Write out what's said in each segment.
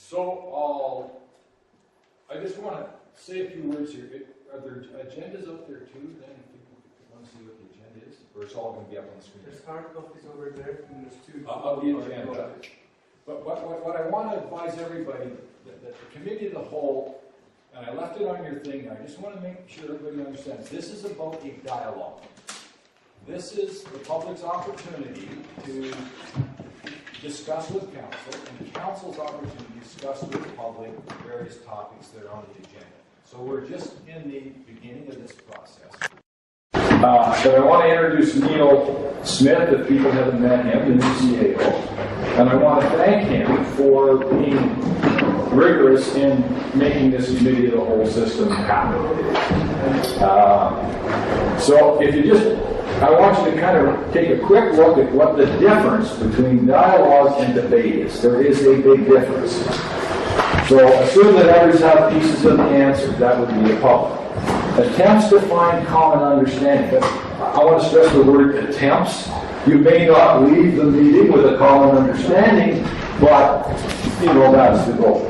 So I just want to say a few words here. Are there agendas up there too? Then if people want to see what the agenda is, or it's all going to be up on the screen. There's hard copies over there, and there's two. Of the agenda. But what I want to advise everybody that the committee of the whole, and I left it on your thing. I just want to make sure everybody understands. This is about a dialogue. This is the public's opportunity to discuss with council, and council's opportunity to discuss with the public various topics that are on the agenda. So we're just in the beginning of this process. So I want to introduce Neil Smith, if people haven't met him, the new CAO. And I want to thank him for being rigorous in making this committee of the whole system happen. So if you just, I want you to kind of take a quick look at what the difference between dialogue and debate is. There is a big difference. So assume that others have pieces of the answer. That would be a public. Attempts to find common understanding. But I want to stress the word attempts. You may not leave the meeting with a common understanding, but you know that's the goal.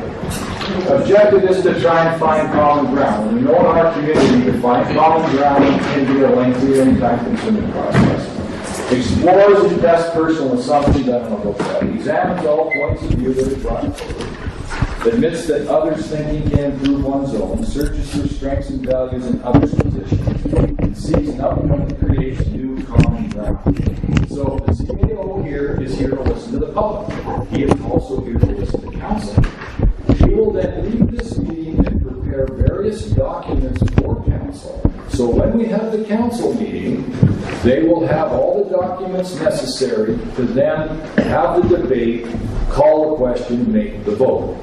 Objective is to try and find common ground. And we know in our community to find common ground can be a lengthy and time-consuming process. Explores his best personal assumptions, I don't know about that. Examines all points of view that are brought forward. Admits that others' thinking can improve one's own. Searches for strengths and values in others' positions. And seeks an outcome that creates new common ground. So the CAO here is here to listen to the public. He is also here to listen to council. We will then leave this meeting and prepare various documents for council. So when we have the council meeting, they will have all the documents necessary to then have the debate, call the question, make the vote.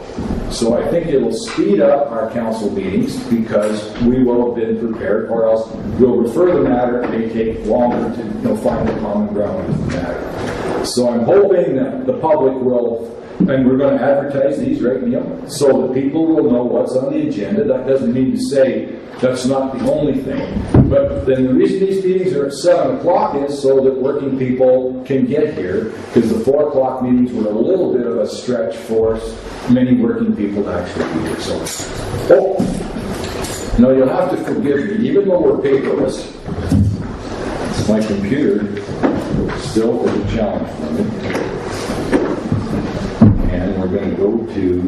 So I think it'll speed up our council meetings because we will have been prepared, or else we'll refer the matter. It may take longer to find the common ground with the matter. So I'm hoping that the public will. And we're going to advertise these, right, Neil? So that people will know what's on the agenda. That doesn't mean to say that's not the only thing. But then the reason these meetings are at 7 o'clock is so that working people can get here, because the 4 o'clock meetings were a little bit of a stretch for many working people to actually be here. So, no, you'll have to forgive me. Even though we're paperless, my computer still is a challenge for me. And we're going to go to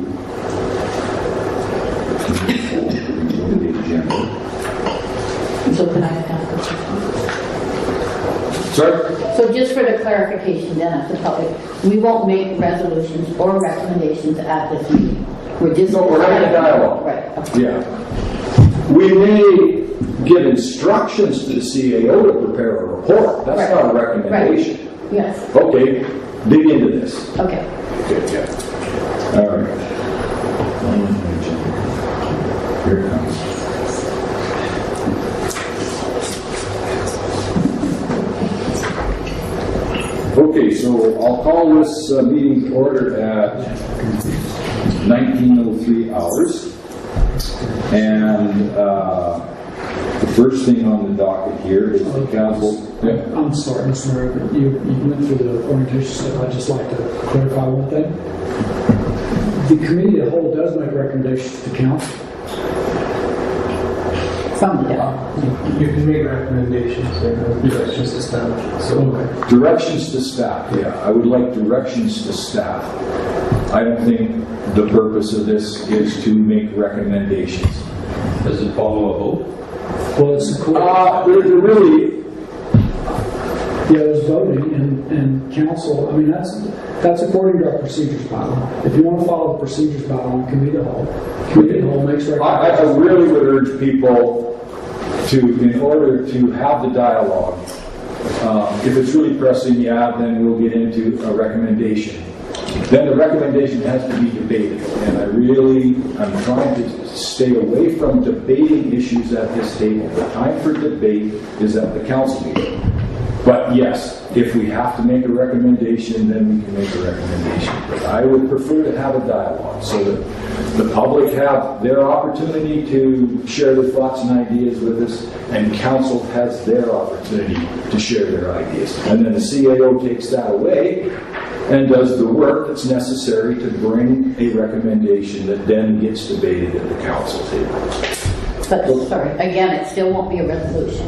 the agenda. So can I have that? Sorry? So just for the clarification then of the public, we won't make resolutions or recommendations at this meeting. We're just... No, we're having a dialogue. Right. Okay. Yeah. We may give instructions to the CAO to prepare a report. That's right. Not a recommendation. Right. Yes. Okay, dig into this. Okay. Okay, yeah. All right. Here it comes. Okay, so I'll call this meeting to order at 19:03 hours. And the first thing on the docket here is the council. Yeah. I'm sorry, Mr. Mayor, but you went through the orientation stuff. I'd just like to clarify one thing. The committee of the whole does make recommendations to council. Some, yeah. You can make recommendations or directions to staff. So, Okay. Directions to staff, yeah. I would like directions to staff. I don't think the purpose of this is to make recommendations. Does it follow a vote? Well, it's a cool. They're really... Yeah, there's voting and council. I mean, that's according to our procedures bylaw. If you want to follow the procedures bylaw on committee of the whole makes recommendations. I really would urge people to, in order to have the dialogue, if it's really pressing, yeah, then we'll get into a recommendation. Then the recommendation has to be debated. And I'm trying to stay away from debating issues at this table. The time for debate is at the council meeting. But yes, if we have to make a recommendation, then we can make a recommendation. But I would prefer to have a dialogue so that the public have their opportunity to share their thoughts and ideas with us, and council has their opportunity to share their ideas. And then the CAO takes that away, and does the work that's necessary to bring a recommendation that then gets debated at the council table. But, sorry, again, it still won't be a resolution.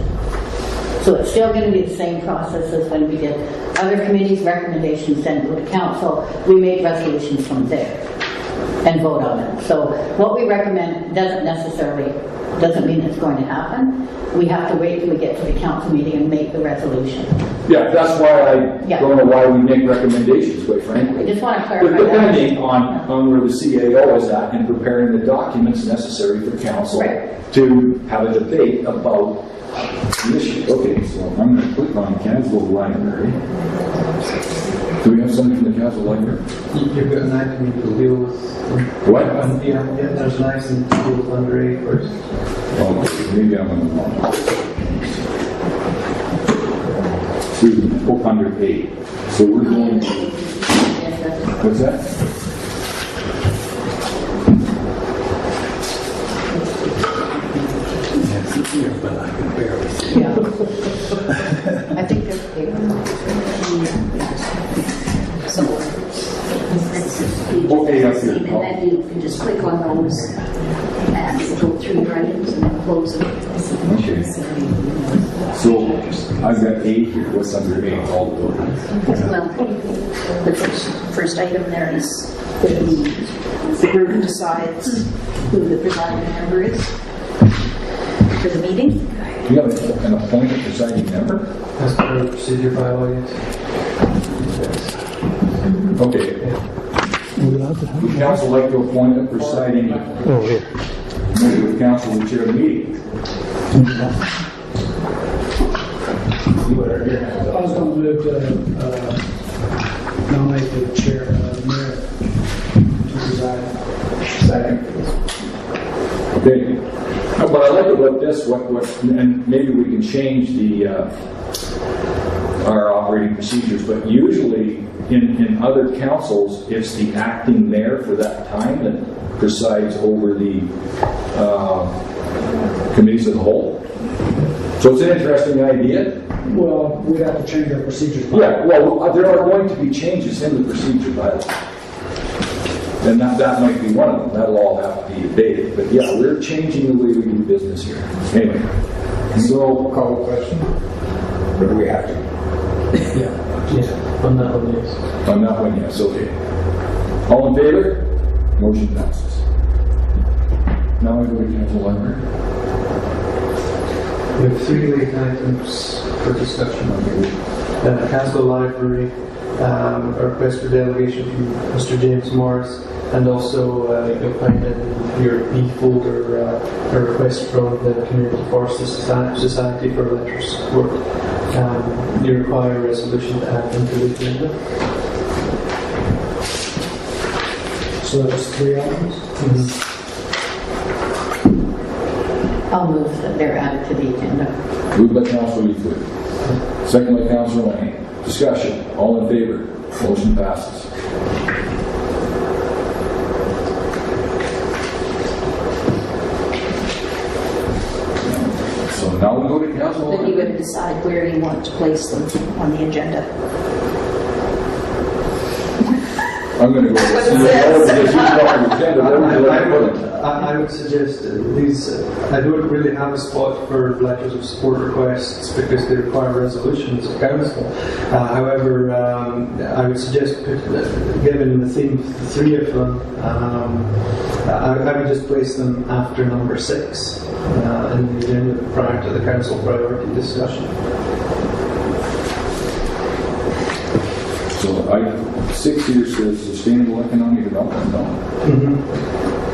So it's still going to be the same process as when we did other committees' recommendations, then go to council. We make resolutions from there and vote on them. So what we recommend doesn't mean it's going to happen. We have to wait till we get to the council meeting and make the resolution. Yeah, that's why I don't know why we make recommendations, quite frankly. I just want to But clarify depending that. on where the CAO is at in preparing the documents necessary for council to have a debate about the issue. Okay, so I'm going to click on Caslo Library. Do we have something from the Caslo Library? You've got an item to deal with. What? Yeah, there's an item to deal with under A first. Oh, maybe I'm on the wrong. Under 8. So we're going to... What's that? But I can barely see. Yeah. I think there's paper. So that's Okay, I see it. and then you can just click on those and go through your items and then close them. Okay. So I've got 8 here. What's under 8? All the buildings. Well, the first item there is the group decides who the presiding member is for the meeting. Do you have an appointed presiding member? That's part of the procedure bylaw, yes. Okay. Would council like to appoint a presiding member of council to chair the meeting? I was going to move to nominate the chair, mayor, to preside. Second. Okay. What I like about this, and maybe we can change our operating procedures, but usually in other councils, it's the acting mayor for that time that presides over the committees of the whole. So it's an interesting idea. Well, we'd have to change our procedures. Yeah, well, there are going to be changes in the procedure bylaw. And that might be one of them. That'll all have to be debated. But yeah, we're changing the way we do business here. Anyway, so Call the question? Or do we have to? Yeah, on that one, yes. on that one, yes, okay. All in favor? Motion passes. Now I go to council library. We have 3 late items for discussion. Caslo Library, a request for delegation from Mr. James Morris, and also you'll find in your B folder a request from the Community Forestry Society for letters of support. You require a resolution to add into the agenda. So there's 3 items? I'll move that they're added to the agenda. Moved by Councilor Eastwood. Second by Councilor Lane. Discussion. All in favor? Motion passes. So now we go to council. Then you're going to decide where you want to place them on the agenda. I'm going to go. I would suggest these. I don't really have a spot for letters of support requests because they require resolutions of council. However, I would suggest, given the theme, the 3 of them, I would just place them after number 6 in the agenda prior to the council priority discussion. So 6 here says sustainable economic development. No.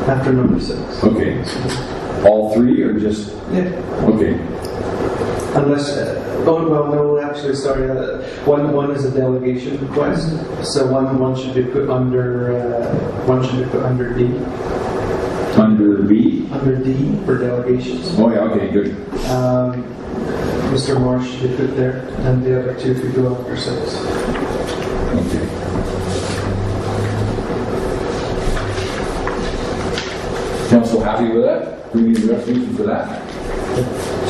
After number 6. Okay. All 3 or just? Yeah. Okay. Unless, no, actually, sorry. One is a delegation request, so one should be put under D. Under B? Under D for delegations. Oh yeah, okay, good. Mr. Morris should be put there, and the other 2 could go after 6. Okay. Council happy with that? Do we need a resolution for that?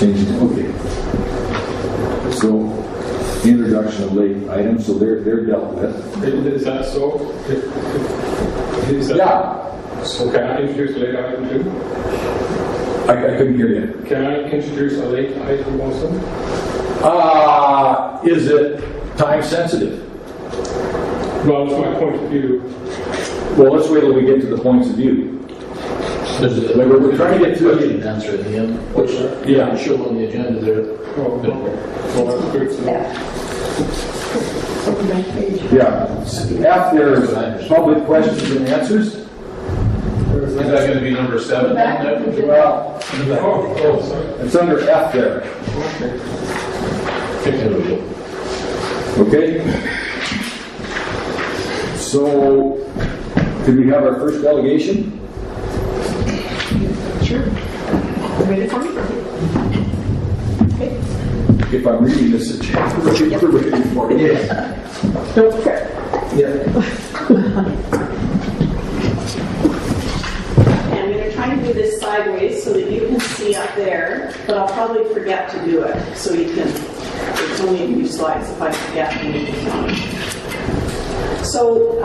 Change it, okay. So introduction of late items, so they're dealt with. Is that so? Is that, Yeah, so can I introduce a late item too? I couldn't hear you. Can I introduce a late item also? Is it time sensitive? Well, it's my point of view. Well, let's wait till we get to the points of view. We're trying to get through question it. and answer at the end. Which, Yeah. show on the agenda there. Oh, okay. Well, that's good to know. Yeah. F, there's public questions and answers. Is that going to be number 7? Well, Oh, sorry. it's under F there. There we go. Okay? So, did we have our first delegation? Sure. Ready for me? Okay. If I'm reading this agenda, we're ready for it. Okay. I'm going to try and do this sideways so that you can see up there, but I'll probably forget to do it. So you can, there's only a few slides if I forget. So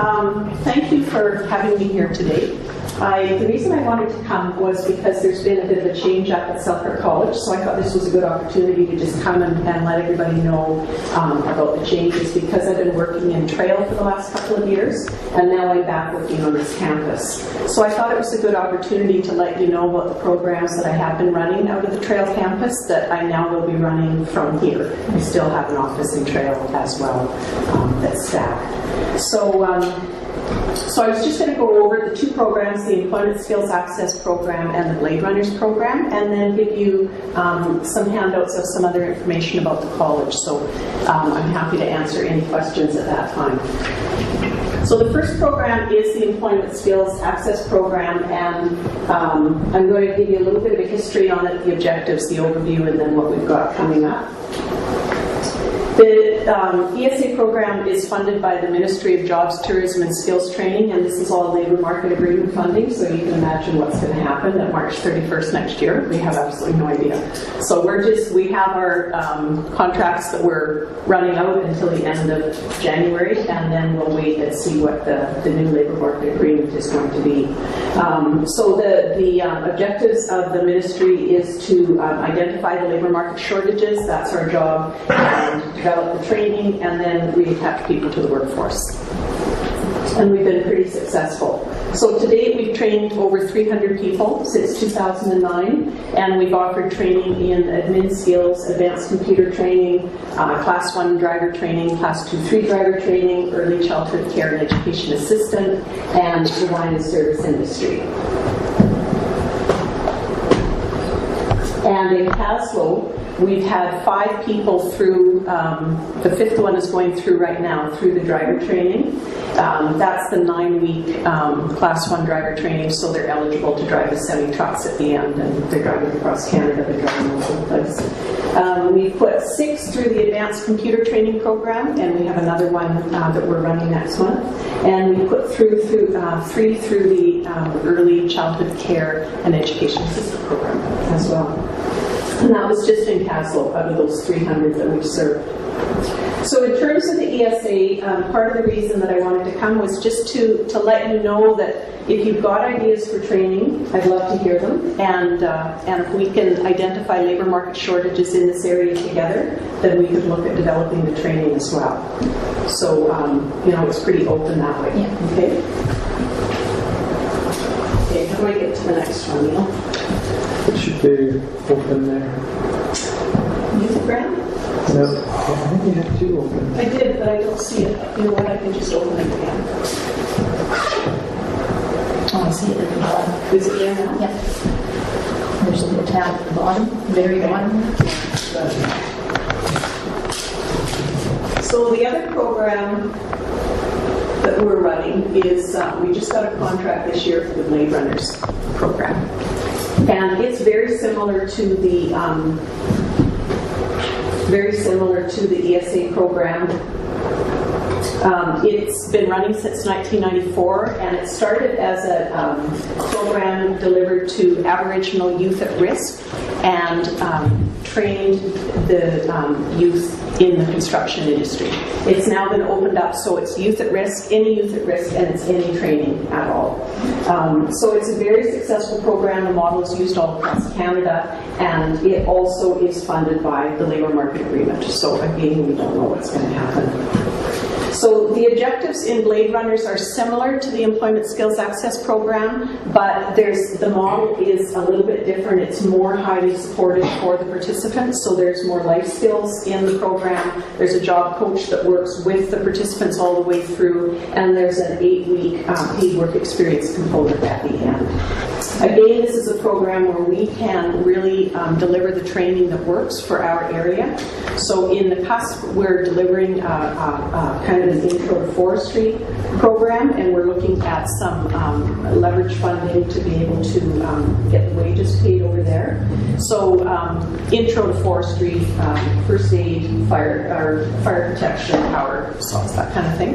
thank you for having me here today. The reason I wanted to come was because there's been a bit of a change up at Selkirk College, so I thought this was a good opportunity to just come and let everybody know about the changes, because I've been working in trail for the last couple of years, and now I'm back working on this campus. So I thought it was a good opportunity to let you know about the programs that I have been running out of the trail campus that I now will be running from here. I still have an office in trail as well that's staffed. So I was just going to go over the two programs, the Employment Skills Access Program and the Blade Runners Program, and then give you some handouts of some other information about the college. So I'm happy to answer any questions at that time. So the first program is the Employment Skills Access Program, and I'm going to give you a little bit of a history on it, the objectives, the overview, and then what we've got coming up. The ESA program is funded by the Ministry of Jobs, Tourism and Skills Training, and this is all labour market agreement funding, so you can imagine what's going to happen at March 31st next year. We have absolutely no idea. So we have our contracts that we're running out until the end of January, and then we'll wait and see what the new labour market agreement is going to be. So the objectives of the ministry is to identify the labour market shortages. That's our job. And develop the training, and then reattach people to the workforce. And we've been pretty successful. So to date, we've trained over 300 people since 2009, and we've offered training in admin skills, advanced computer training, Class 1 driver training, Class 2-3 driver training, early childhood care and education assistant, and the wine and service industry. And in Kaslo, we've had 5 people through, the 5th one is going through right now, through the driver training. That's the 9-week Class 1 driver training, so they're eligible to drive the semi-trucks at the end, and they're driving across Canada, they're driving all over the place. We've put 6 through the advanced computer training program, and we have another one that we're running next month. And we put 3 through the early childhood care and education assistant program as well. And that was just in Kaslo, out of those 300 that we've served. So in terms of the ESA, part of the reason that I wanted to come was just to let you know that if you've got ideas for training, I'd love to hear them. And if we can identify labour market shortages in this area together, then we could look at developing the training as well. So, it's pretty open that way. Yeah. Okay? Okay, how do I get to the next one, Neil? It should be open there. Youth grant? No, I think you have 2 open. I did, but I don't see it. You know what? I can just open it again. Oh, I see it at the bottom. Is it there now? Yep. There's a little tab at the bottom, very bottom. So the other program that we're running is, we just got a contract this year for the Blade Runners program. And it's very similar to the ESA program. It's been running since 1994, and it started as a program delivered to Aboriginal youth at risk and trained the youth in the construction industry. It's now been opened up, so it's youth at risk, any youth at risk, and it's any training at all. So it's a very successful program. The model is used all across Canada, and it also is funded by the Labour Market Agreement. So again, we don't know what's going to happen. So the objectives in Blade Runners are similar to the Employment Skills Access Program, but the model is a little bit different. It's more highly supported for the participants, so there's more life skills in the program. There's a job coach that works with the participants all the way through, and there's an 8-week paid work experience component at the end. Again, this is a program where we can really deliver the training that works for our area. So in the cusp, we're delivering kind of an intro to forestry program, and we're looking at some leverage funding to be able to get the wages paid over there. So intro to forestry, first aid, fire protection, power saws, that kind of thing.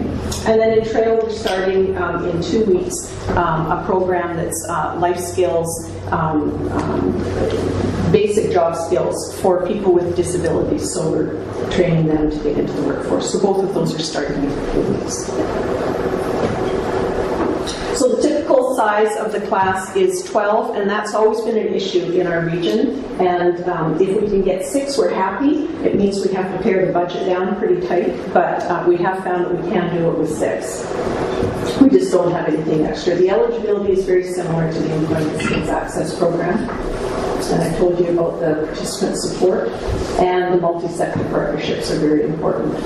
And then in trail, we're starting in 2 weeks a program that's life skills, basic job skills for people with disabilities. So we're training them to get into the workforce. So both of those are starting in a few weeks. So the typical size of the class is 12, and that's always been an issue in our region. And if we can get 6, we're happy. It means we have to pare the budget down pretty tight, but we have found that we can do it with 6. We just don't have anything extra. The eligibility is very similar to the Employment Skills Access Program. And I told you about the participant support, and the multi-sector partnerships are very important.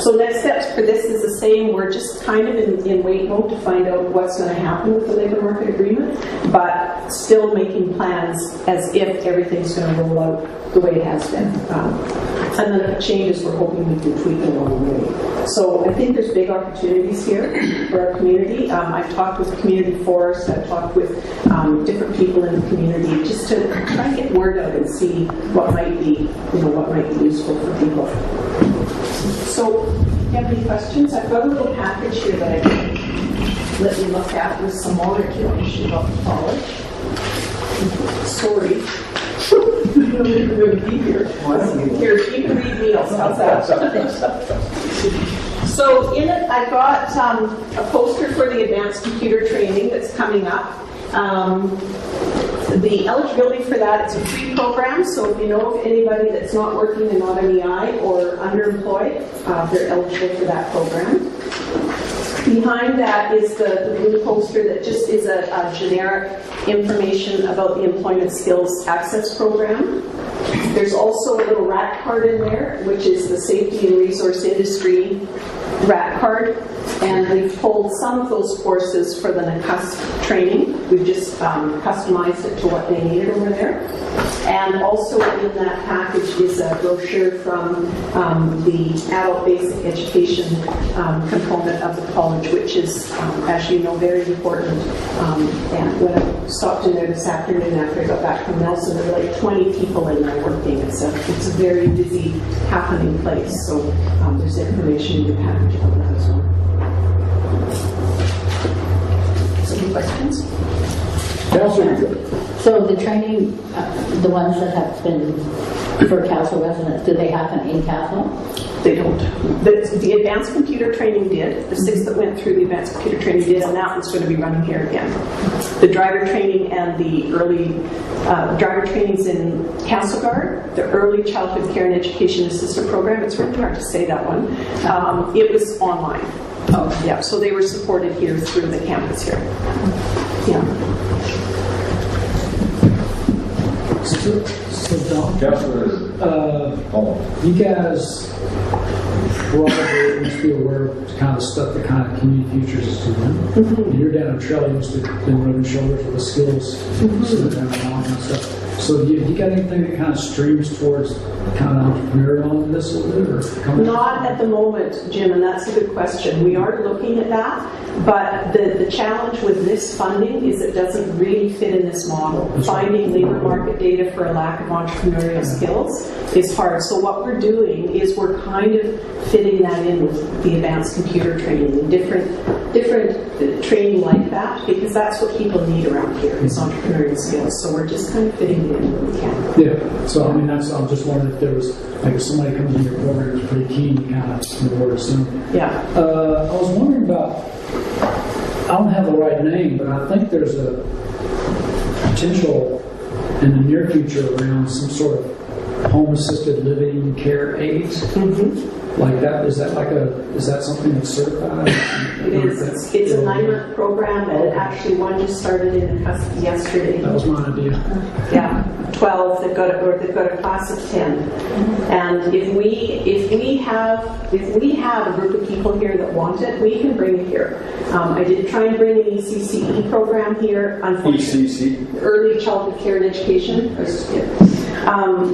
So next steps for this is the same. We're just kind of in wait mode to find out what's going to happen with the Labour Market Agreement, but still making plans as if everything's going to roll out the way it has been. And then if it changes, we're hoping we can tweak it along the way. So I think there's big opportunities here for our community. I've talked with Community Forest, I've talked with different people in the community just to try and get word out and see what might be, what might be useful for people. So, do you have any questions? I've got a little package here that I can let you look at with some more information about the college. Sorry. Here, you can read meals. How's that? So in it, I've got a poster for the advanced computer training that's coming up. The eligibility for that, it's a free program, so if you know of anybody that's not working and not an EI or underemployed, they're eligible for that program. Behind that is the blue poster that just is a generic information about the Employment Skills Access Program. There's also a little RAT card in there, which is the Safety and Resource Industry RAT card. And we've pulled some of those courses for the NACUS training. We've just customized it to what they needed over there. And also in that package is a brochure from the adult basic education component of the college, which is, as you know, very important. And when I stopped in there this afternoon after I got back from Nelson, there were like 20 people in there working. It's a very busy, happening place. So there's information in your package about that as well. Any questions? So the training, the ones that have been for Castle residents, do they happen in Castle? They don't. The advanced computer training did. The 6 that went through the advanced computer training did, and that one's going to be running here again. The driver training and the early driver training's in Castlegar. The early childhood care and education assistant program. It's really hard to say that one. It was online. Oh, yeah. So they were supported here through the campus here. Yeah. So Don, you guys probably must be aware of the kind of stuff that kind of Community Futures is doing. And you're down in Trail, you must have been rubbing shoulders with the skills, sitting down and all that stuff. So you got anything that kind of streams towards kind of entrepreneurial into this a little bit? Or not at the moment, Jim, and that's a good question. We are looking at that, But the challenge with this funding is it doesn't really fit in this model. Finding labor market data for a lack of entrepreneurial skills is hard. So what we're doing is we're kind of fitting that in with the advanced computer training and different training like that, because that's what people need around here is entrepreneurial skills. So we're just kind of fitting it in where we can. Yeah, so I mean, that's, I'm just wondering if there was, like if somebody comes in your program who's pretty keen, you kind of move over soon. Yeah. I was wondering about, I don't have the right name, but I think there's a potential in the near future around some sort of home-assisted living care aids. Mm-hmm. Like that, is that something that's certified? It is. It's a 9-month program, and actually one just started in the cusp yesterday. That was my idea. Yeah, 12. They've got a class of 10. And if we have a group of people here that want it, we can bring it here. I did try and bring an ECCE program here. Unfortunately, ECC? Early Childhood Care and Education.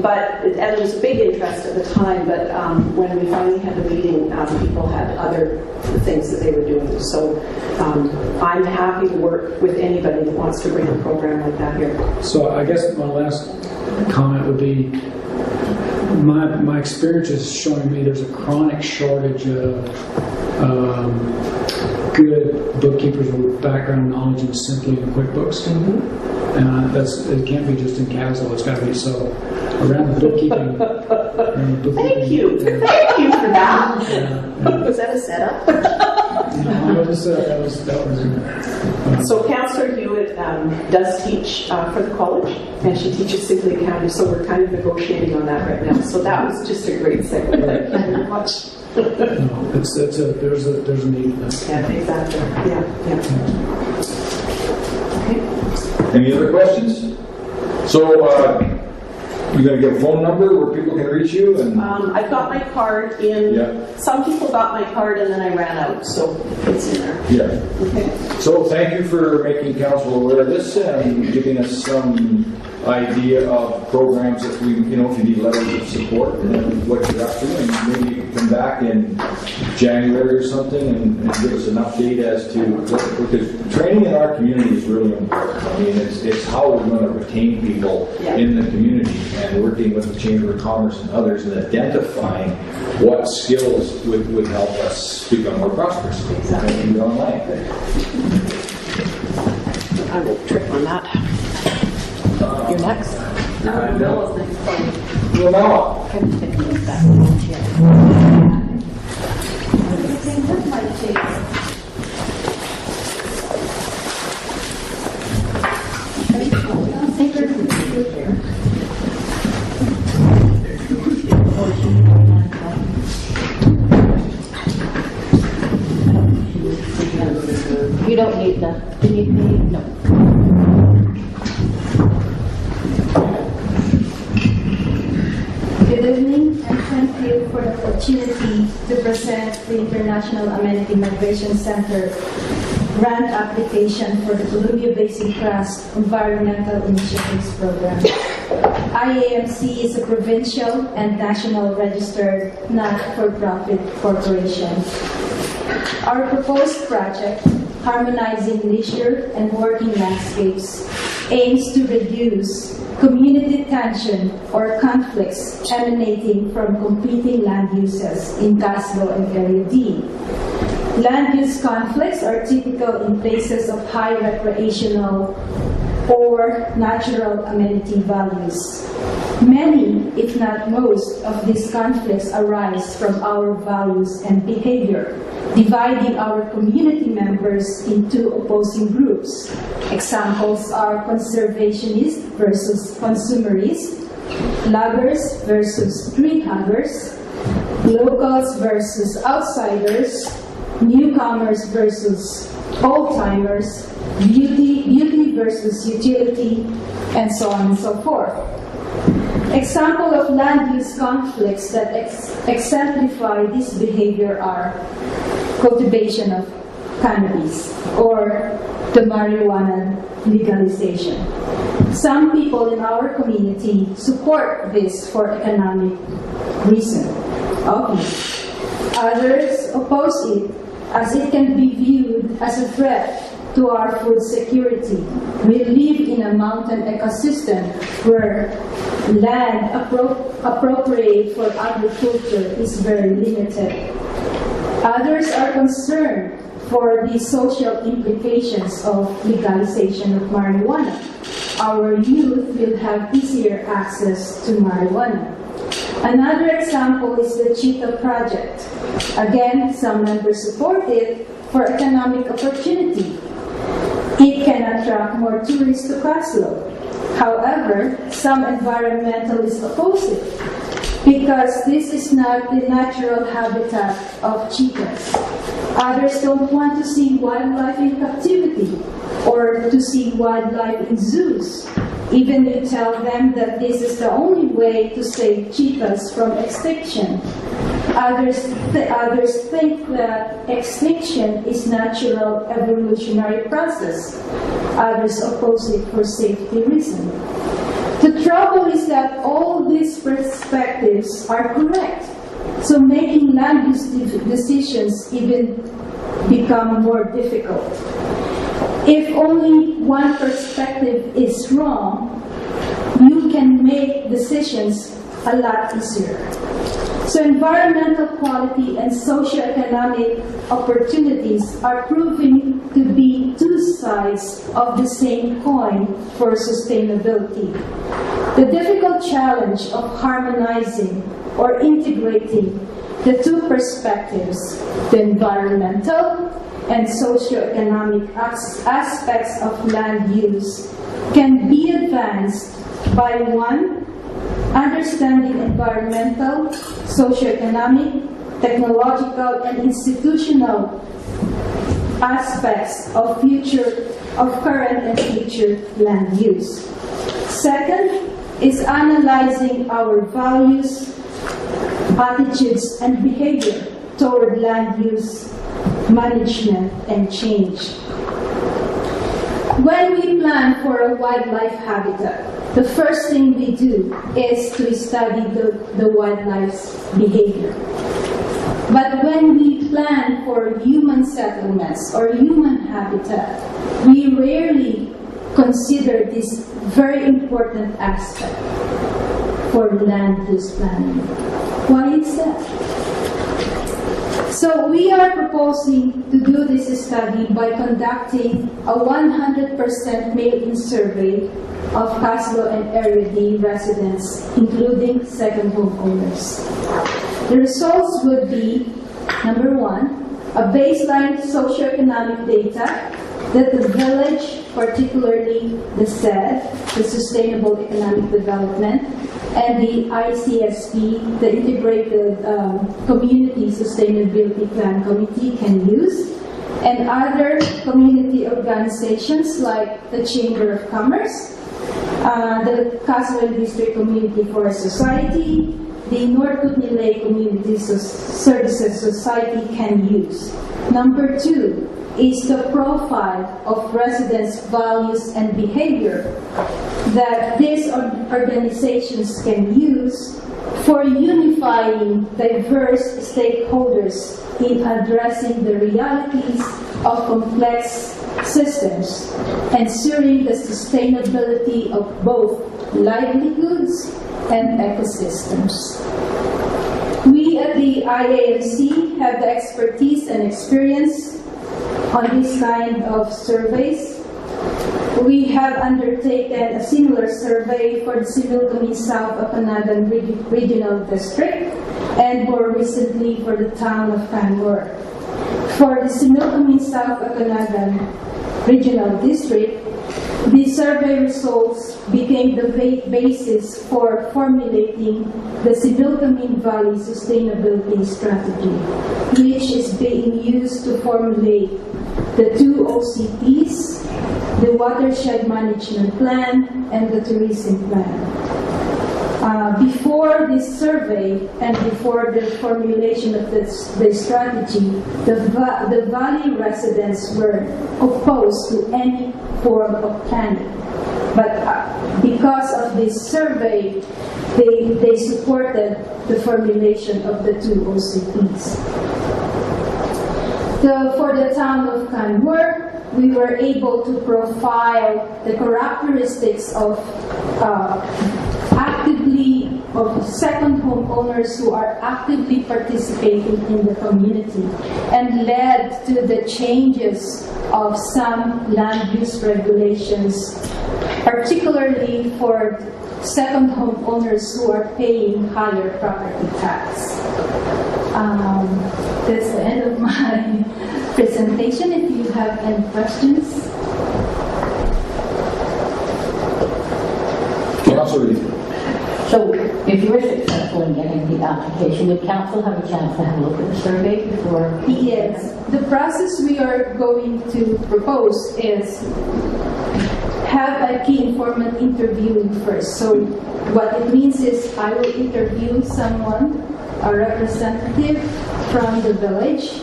But there was a big interest at the time. But when we finally had the meeting, people had other things that they were doing. So I'm happy to work with anybody that wants to bring a program like that here. So I guess my last comment would be, my experience is showing me there's a chronic shortage of good bookkeepers with background knowledge in Simply and QuickBooks. Mm-hmm. And it can't be just in Kaslo, it's got to be so around the bookkeeping. Thank you. Thank you for that. Was that a setup? No, that was So Councillor Hewitt does teach for the college, and she teaches Simply Accounting, so we're kind of negotiating on that right now. So that was just a great segue. Thank you very much. no, there's a need for that. Yeah, exactly. Yeah. Okay. Any other questions? So, you're going to give a phone number where people can reach you? And I've got my card in. Yeah. Some people got my card and then I ran out, so it's in there. Yeah. Okay. So thank you for making council aware of this and giving us some idea of programs that we, if you need letters of support and what you're up to, and maybe you can come back in January or something and give us an update as to what, because training in our community is really important. I mean, it's how we're going to retain people in the community, and working with the Chamber of Commerce and others and identifying what skills would help us become more prosperous. Exactly. And online. I will trip on that. You're next. No. next. Lamella. You don't need that. Do you need? No. Good evening, and thank you for the opportunity to present the International Amenity Migration Center grant application for the Columbia Basin Trust Environmental Initiatives Program. IAMC is a provincial and national registered not-for-profit corporation. Our proposed project, Harmonizing Leisure and Working Landscapes, aims to reduce community tension or conflicts emanating from competing land uses in Kaslo and Area D. Land use conflicts are typical in places of high recreational or natural amenity values. Many, if not most, of these conflicts arise from our values and behavior, dividing our community members into opposing groups. Examples are conservationists versus consumerists, loggers versus tree huggers, locals versus outsiders, newcomers versus old-timers, beauty versus utility, and so on and so forth. Example of land use conflicts that exemplify this behavior are cultivation of cannabis or the marijuana legalization. Some people in our community support this for economic reason. Others oppose it as it can be viewed as a threat to our food security. We live in a mountain ecosystem where land appropriate for agriculture is very limited. Others are concerned for the social implications of legalization of marijuana. Our youth will have easier access to marijuana. Another example is the Cheetah Project. Again, some members support it for economic opportunity. It can attract more tourists to Kaslo. However, some environmentalists oppose it because this is not the natural habitat of cheetahs. Others don't want to see wildlife in captivity or to see wildlife in zoos. Even you tell them that this is the only way to save cheetahs from extinction. Others think that extinction is natural evolutionary process. Others oppose it for safety reasons. The trouble is that all these perspectives are correct. So making land use decisions even become more difficult. If only one perspective is wrong, you can make decisions a lot easier. So environmental quality and socioeconomic opportunities are proving to be two sides of the same coin for sustainability. The difficult challenge of harmonizing or integrating the two perspectives, the environmental and socioeconomic aspects of land use, can be advanced by one, understanding environmental, socioeconomic, technological, and institutional aspects of current and future land use. Second is analyzing our values, attitudes, and behavior toward land use management and change. When we plan for a wildlife habitat, the first thing we do is to study the wildlife's behavior. But when we plan for human settlements or human habitat, we rarely consider this very important aspect for land use planning. Why is that? So we are proposing to do this study by conducting a 100% mail-in survey of Kaslo and Area D residents, including second homeowners. The results would be, number one, a baseline socioeconomic data that the village, particularly the SED, the Sustainable Economic Development, and the ICSP, the Integrated Community Sustainability Plan Committee, can use, and other community organizations like the Chamber of Commerce, the Kaslo District Community Forest Society, the North Kootenay Community Services Society can use. Number two is the profile of residents' values and behavior that these organizations can use for unifying diverse stakeholders in addressing the realities of complex systems, ensuring the sustainability of both livelihoods and ecosystems. We at the IAMC have the expertise and experience on this kind of surveys. We have undertaken a similar survey for the Similkameen South Okanagan Regional District and more recently for the town of Canmore. For the Similkameen South Okanagan Regional District, the survey results became the basis for formulating the Similkameen Valley Sustainability Strategy, which is being used to formulate the two OCPs, the Watershed Management Plan, and the Tourism Plan. Before this survey and before the formulation of the strategy, the Valley residents were opposed to any form of planning. But because of this survey, they supported the formulation of the two OCPs. For the town of Canmore, we were able to profile the characteristics of second homeowners who are actively participating in the community, and led to the changes of some land use regulations, particularly for second homeowners who are paying higher property tax. That's the end of my presentation. If you have any questions. Councilor, So if you were successful in getting the application, would council have a chance to have a look at the survey before? Yes, the process we are going to propose is have a key informant interviewing first. So what it means is I will interview someone, a representative from the village,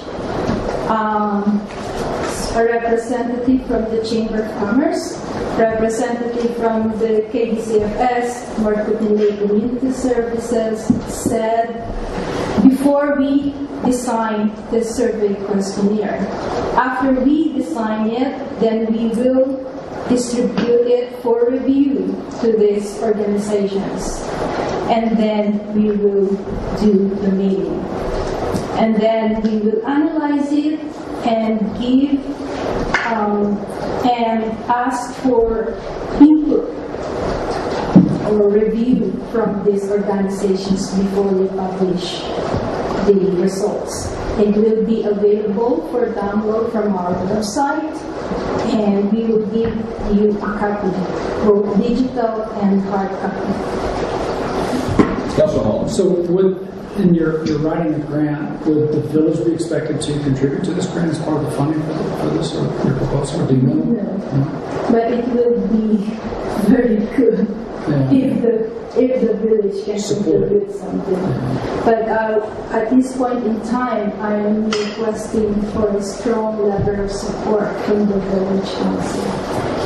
a representative from the Chamber of Commerce, representative from the KDCFS, Marketing Lake Community Services, said, before we design the survey questionnaire. After we design it, then we will distribute it for review to these organizations. And then we will do the meeting. And then we will analyze it and give and ask for input or review from these organizations before we publish the results. It will be available for download from our website, and we will give you a copy, both digital and hard copy. Councilor Holmes. So in your writing a grant, would the village be expected to contribute to this grant as part of the funding for this, or your proposal, or do you know? No. But it will be very good if the village can contribute something. But at this point in time, I am requesting for a strong letter of support from the village council.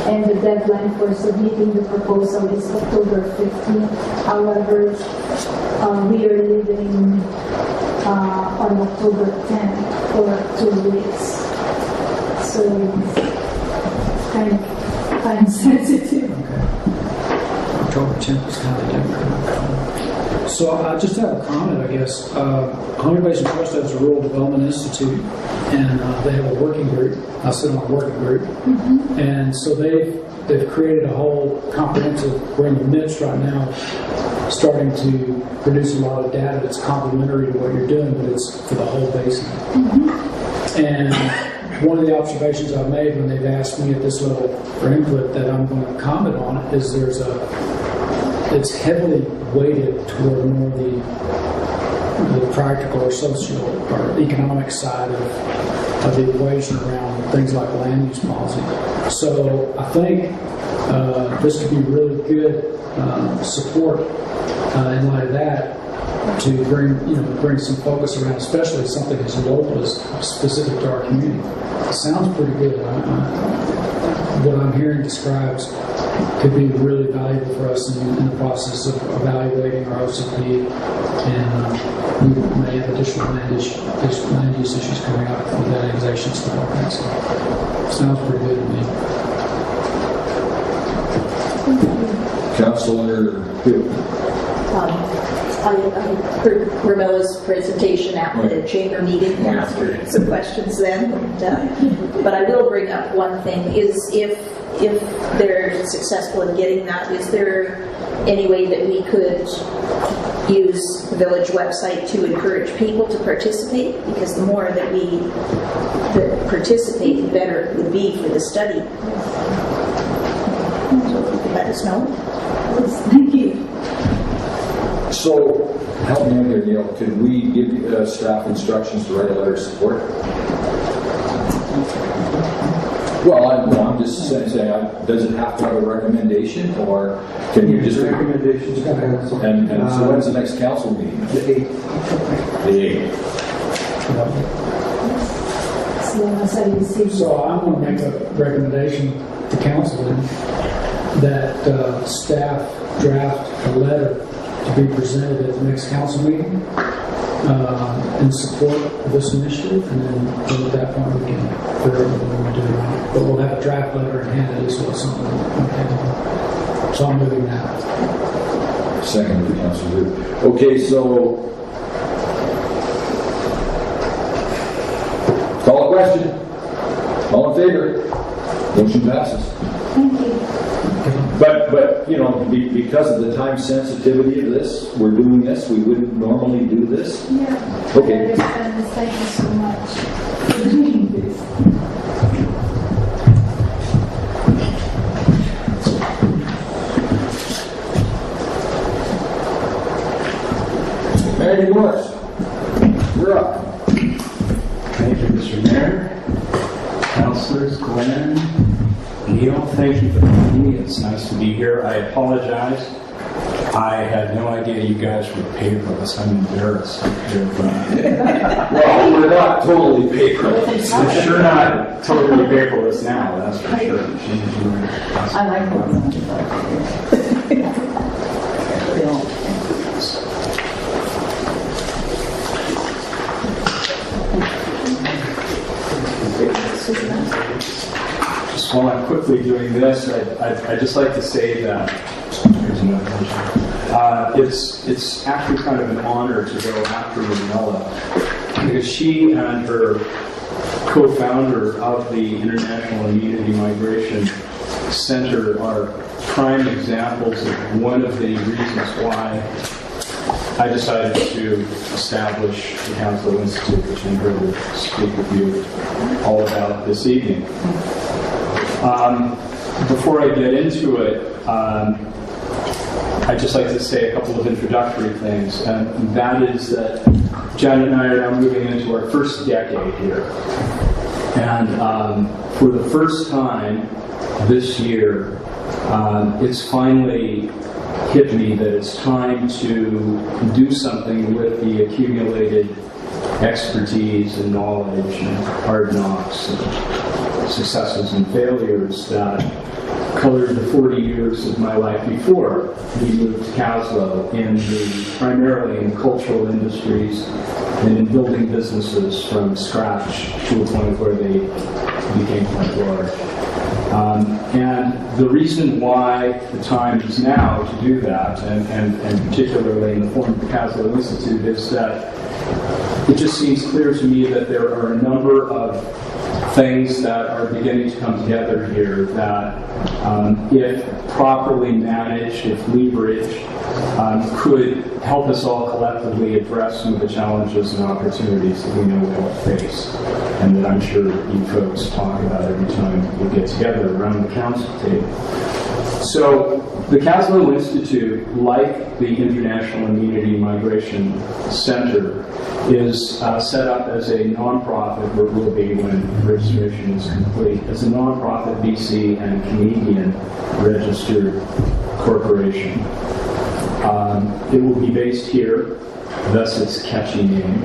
And the deadline for submitting the proposal is October 15th. However, we are leaving on October 10th for 2 weeks. So it's kind of time sensitive. October 10th is kind of different. So I just have a comment, I guess. Home Basin Trust has a Rural Development Institute, and they have a working group. I sit on a working group. Mm-hmm. And so they've created a whole comprehensive, we're in the midst right now, starting to produce a lot of data that's complementary to what you're doing, but it's for the whole basin. Mm-hmm. And one of the observations I've made when they've asked me at this level for input that I'm going to comment on is it's heavily weighted toward more the practical or social or economic side of the equation around things like land use policy. So I think this could be really good support in light of that to bring some focus around, especially something as local as specific to our community. It sounds pretty good. What I'm hearing describes could be really valuable for us in the process of evaluating our OCP, and we may have additional land use issues coming up with that annexation stuff. So, sounds pretty good to me. Councilor Hill. I heard Ramella's presentation at the chamber meeting and asked her some questions then. But I will bring up one thing, is if they're successful in getting that, is there any way that we could use the village website to encourage people to participate? Because the more that participate, the better it would be for the study. So if you could let us know. Thank you. So, help me out here, Neil. Could we give staff instructions to write a letter of support? Well, I'm just saying, does it have to have a recommendation, or can you just... Recommendations from council. And so when's the next council meeting? The 8th. The 8th. So I'm going to make a recommendation to council then that staff draft a letter to be presented at the next council meeting in support of this initiative, and then at that point we can figure out what we want to do. But we'll have a draft letter in hand, at least with something. Okay. So I'm moving now. Second with Councilor Root. Okay, so call a question. All in favor? Motion passes. Thank you. But you know, because of the time sensitivity of this, we're doing this. We wouldn't normally do this. Yeah. Okay. I understand this. Thank you so much for doing this. Mary Morris, you're up. Thank you, Mr. Mayor. Councilors, Glenn, Neil, thank you for having me. It's nice to be here. I apologize. I had no idea you guys were paperless. I'm embarrassed. Well, we're not totally paperless. I'm sure not totally paperless now, that's for sure. I like Just while I'm quickly doing this, I'd just like to say that here's another picture. It's actually kind of an honor to go after Manila, because she and her co-founder of the International Immunity Migration Center are prime examples of one of the reasons why I decided to establish the Kaslo Institute, which I'm here to speak with you all about this evening. Before I get into it, I'd just like to say a couple of introductory things, and that is that Jen and I are now moving into our first decade here. And for the first time this year, it's finally hit me that it's time to do something with the accumulated expertise and knowledge and hard knocks and successes and failures that colored the 40 years of my life before we moved to Kaslo, primarily in cultural industries and in building businesses from scratch to a point where they became quite large. And the reason why the time is now to do that, and particularly in the form of the Kaslo Institute, is that it just seems clear to me that there are a number of things that are beginning to come together here that, if properly managed, if leveraged, could help us all collectively address some of the challenges and opportunities that we know we all face, and that I'm sure you folks talk about every time we get together around the council table. So the Kaslo Institute, like the International Immunity Migration Center, is set up as a nonprofit, or will be when registration is complete, as a nonprofit BC and Canadian registered corporation. It will be based here, thus its catchy name.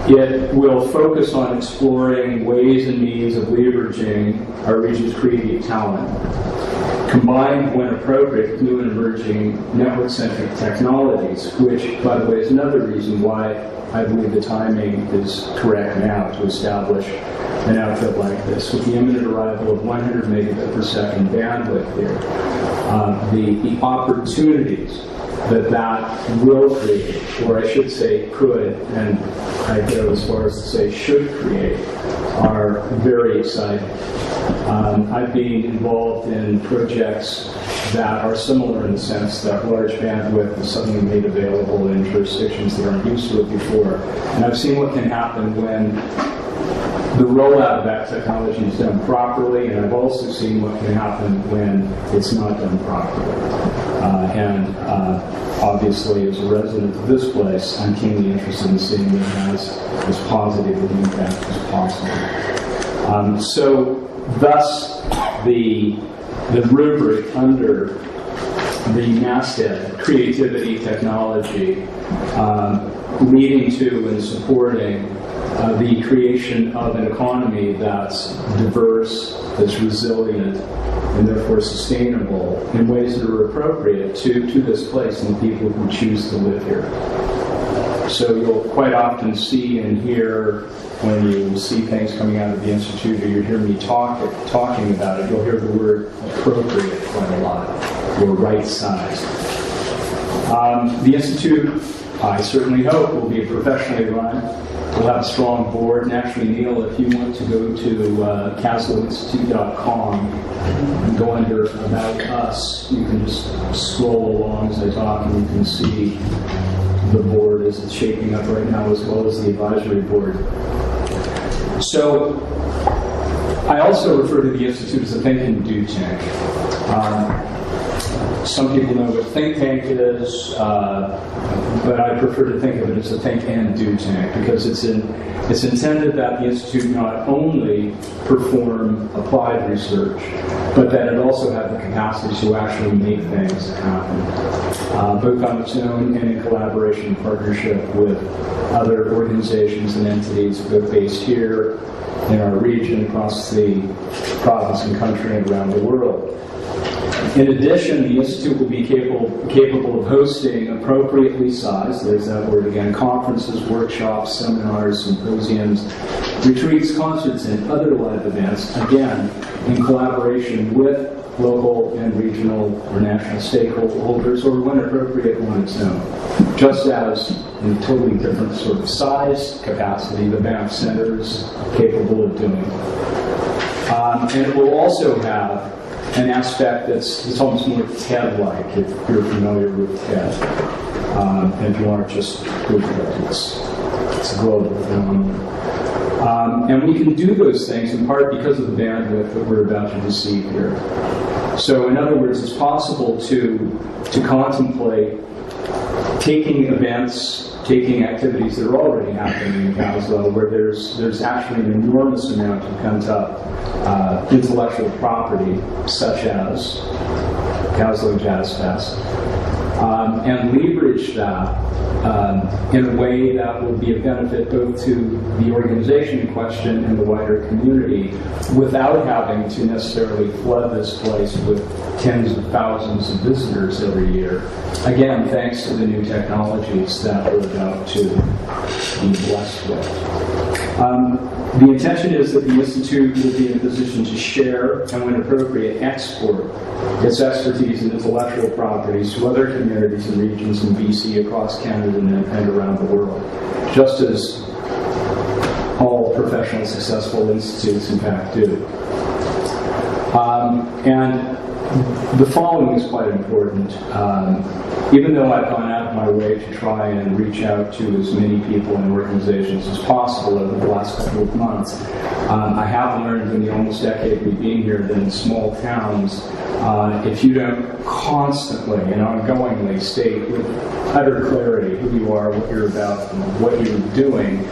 It will focus on exploring ways and means of leveraging our region's creative talent, combined, when appropriate, with new and emerging network-centric technologies, which, by the way, is another reason why I believe the timing is correct now to establish an outfit like this. With the imminent arrival of 100 megabit per second bandwidth here, the opportunities that will create, or I should say could, and I go as far as to say should create, are very exciting. I've been involved in projects that are similar in the sense that large bandwidth is suddenly made available in jurisdictions that aren't used to it before. And I've seen what can happen when the rollout of that technology is done properly, and I've also seen what can happen when it's not done properly. Obviously, as a resident of this place, I'm keenly interested in seeing it has as positive an impact as possible. So, thus, the rubric under the masthead, creativity, technology, leading to and supporting the creation of an economy that's diverse, that's resilient, and therefore sustainable in ways that are appropriate to this place and the people who choose to live here. So you'll quite often see and hear, when you see things coming out of the Institute or you hear me talking about it, you'll hear the word appropriate quite a lot, or right sized. The Institute, I certainly hope, will be professionally run. We'll have a strong board. And actually, Neil, if you want to go to kaslo.com and go under About Us, you can just scroll along as I talk and you can see the board as it's shaping up right now, as well as the advisory board. So, I also refer to the Institute as a think and do tank. Some people know what think tank is, but I prefer to think of it as a think and do tank, because it's intended that the Institute not only perform applied research, but that it also have the capacity to actually make things happen, both on its own and in collaboration and partnership with other organizations and entities, both based here in our region, across the province and country, and around the world. In addition, the Institute will be capable of hosting appropriately sized, there's that word again, conferences, workshops, seminars, symposiums, retreats, concerts, and other live events, again, in collaboration with local and regional or national stakeholders, or when appropriate, on its own. Just as in a totally different sort of size capacity, the Banff Center is capable of doing. And it will also have an aspect that's almost more TED-like, if you're familiar with TED. And if you want to just Google it, it's a global phenomenon. And we can do those things in part because of the bandwidth that we're about to receive here. So in other words, it's possible to contemplate taking events, taking activities that are already happening in Kaslo, where there's actually an enormous amount of pent-up intellectual property, such as Kaslo Jazz Fest, and leverage that in a way that will be of benefit both to the organization in question and the wider community, without having to necessarily flood this place with tens of thousands of visitors every year. Again, thanks to the new technologies that we're about to be blessed with. The intention is that the Institute will be in a position to share, and when appropriate, export its expertise and intellectual properties to other communities and regions in BC, across Canada, and around the world, just as all professional, successful institutes, in fact, do. And the following is quite important. Even though I've gone out of my way to try and reach out to as many people and organizations as possible over the last couple of months, I have learned in the almost decade we've been here that in small towns, if you don't constantly and ongoingly state with utter clarity who you are, what you're about, and what you're doing,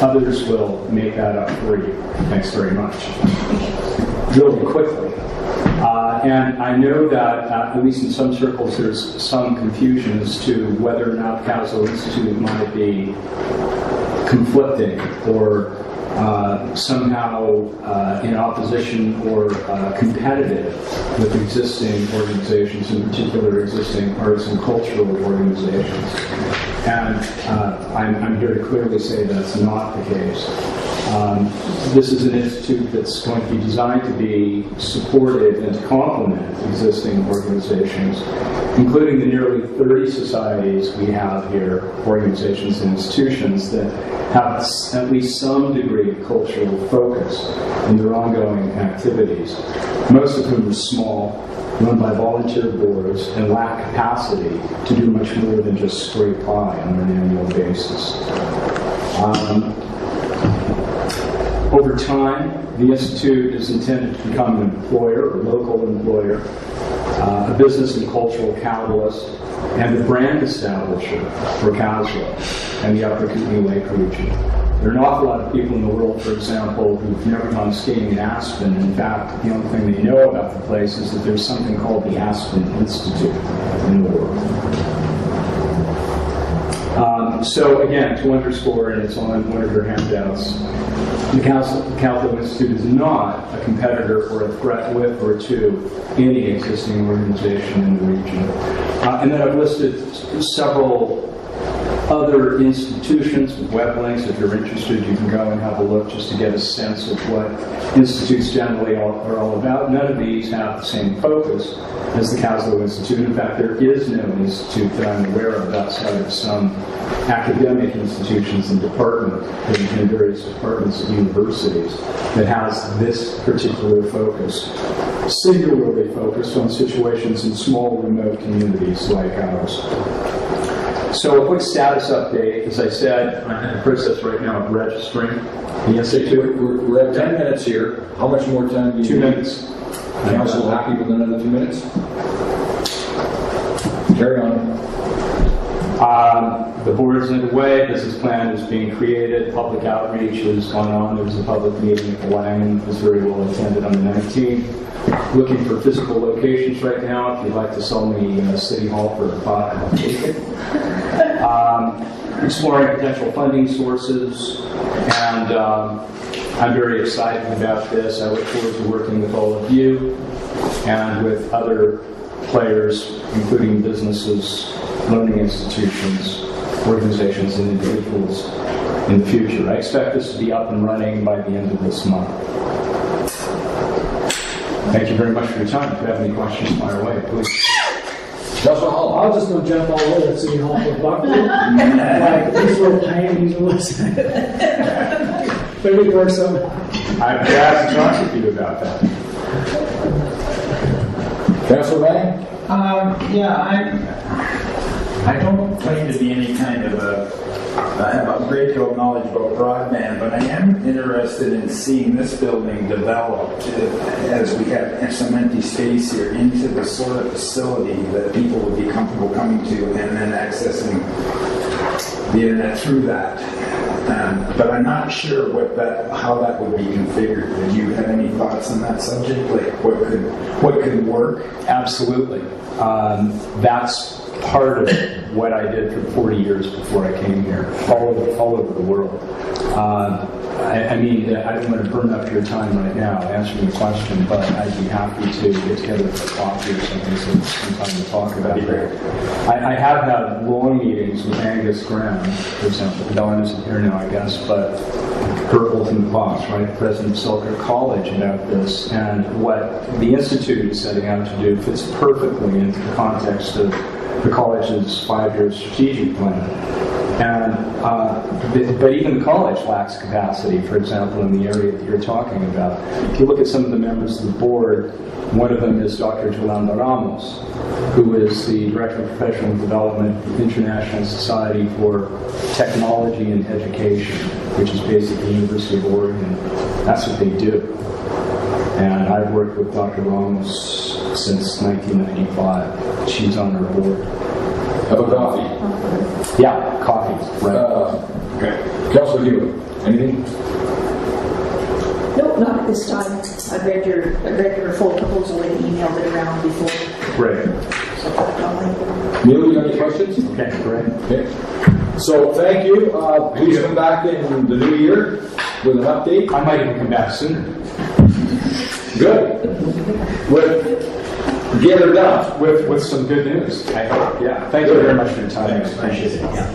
others will make that up for you. Thanks very much. Really quickly. And I know that, at least in some circles, there's some confusion as to whether or not Kaslo Institute might be conflicting or somehow in opposition or competitive with existing organizations, in particular existing arts and cultural organizations. And I'm here to clearly say that's not the case. This is an institute that's going to be designed to be supportive and to complement existing organizations, including the nearly 30 societies we have here, organizations and institutions that have at least some degree of cultural focus in their ongoing activities, most of whom are small, run by volunteer boards, and lack capacity to do much more than just scrape by on an annual basis. Over time, the Institute is intended to become an employer, a local employer, a business and cultural catalyst, and a brand establisher for Kaslo and the Upper Kootenay Lake region. There are an awful lot of people in the world, for example, who've never gone skiing in Aspen. In fact, the only thing they know about the place is that there's something called the Aspen Institute in the world. So again, to underscore, and it's on one of your handouts, the Kaslo Institute is not a competitor or a threat with or to any existing organization in the region. And then I've listed several other institutions with web links. If you're interested, you can go and have a look just to get a sense of what institutes generally are all about. None of these have the same focus as the Kaslo Institute. In fact, there is no institute that I'm aware of outside of some academic institutions and in various departments at universities that has this particular focus, singularly focused on situations in small remote communities like ours. So a quick status update. As I said, I'm in the process right now of registering the Institute. We're at 10 minutes here. How much more time do you 2 need? minutes. Council happy with another 2 minutes? Carry on. The board is underway. Business plan is being created. Public outreach is going on. There was a public meeting at the Lang. It was very well attended on the 19th. Looking for physical locations right now. If you'd like to sell me City Hall for a pot, I'll take it. Exploring potential funding sources, and I'm very excited about this. I look forward to working with all of you and with other players, including businesses, learning institutions, organizations, and individuals in the future. I expect this to be up and running by the end of this month. Thank you very much for your time. If you have any questions, fire away, please. Councilor Hall. I'll just go jump all over the City Hall for a buck. Like, these little tiny, these little maybe work some. I'm glad to talk with you about that. Councilor Lang? I don't claim to be any kind of I have a great deal of knowledge about broadband, but I am interested in seeing this building developed as we have some empty space here into the sort of facility that people would be comfortable coming to and then accessing the internet through that. But I'm not sure how that would be configured. Do you have any thoughts on that subject? Like what could work? Absolutely. That's part of what I did for 40 years before I came here, all over the world. I mean, I don't want to burn up your time right now answering the question, but I'd be happy to get together for coffee or something sometime to talk about it. I have had long meetings with Angus Graham, for example. Don isn't here now, I guess, but her ultimate boss, right, president of Selkirk College, about this, and what the Institute is setting out to do fits perfectly into the context of the college's 5-year strategic plan. And but even the college lacks capacity, for example, in the area that you're talking about. If you look at some of the members of the board, one of them is Dr. Jolanda Ramos, who is the Director of Professional Development of the International Society for Technology and Education, which is basically the University of Oregon. That's what they do. And I've worked with Dr. Ramos since 1995. She's on our board. Have a coffee. Yeah, coffee. Right. Okay. Councilor Hewitt, anything? No, not at this time. I read your full proposal and emailed it around before. Great. Neil, you have any questions? Okay, great. Okay. So thank you. Please come back in the new year with an update. I might even come back sooner. Good. Get her done. With some good news, I hope. Yeah. Thank you very much for your time. Thanks. I appreciate it. Yeah.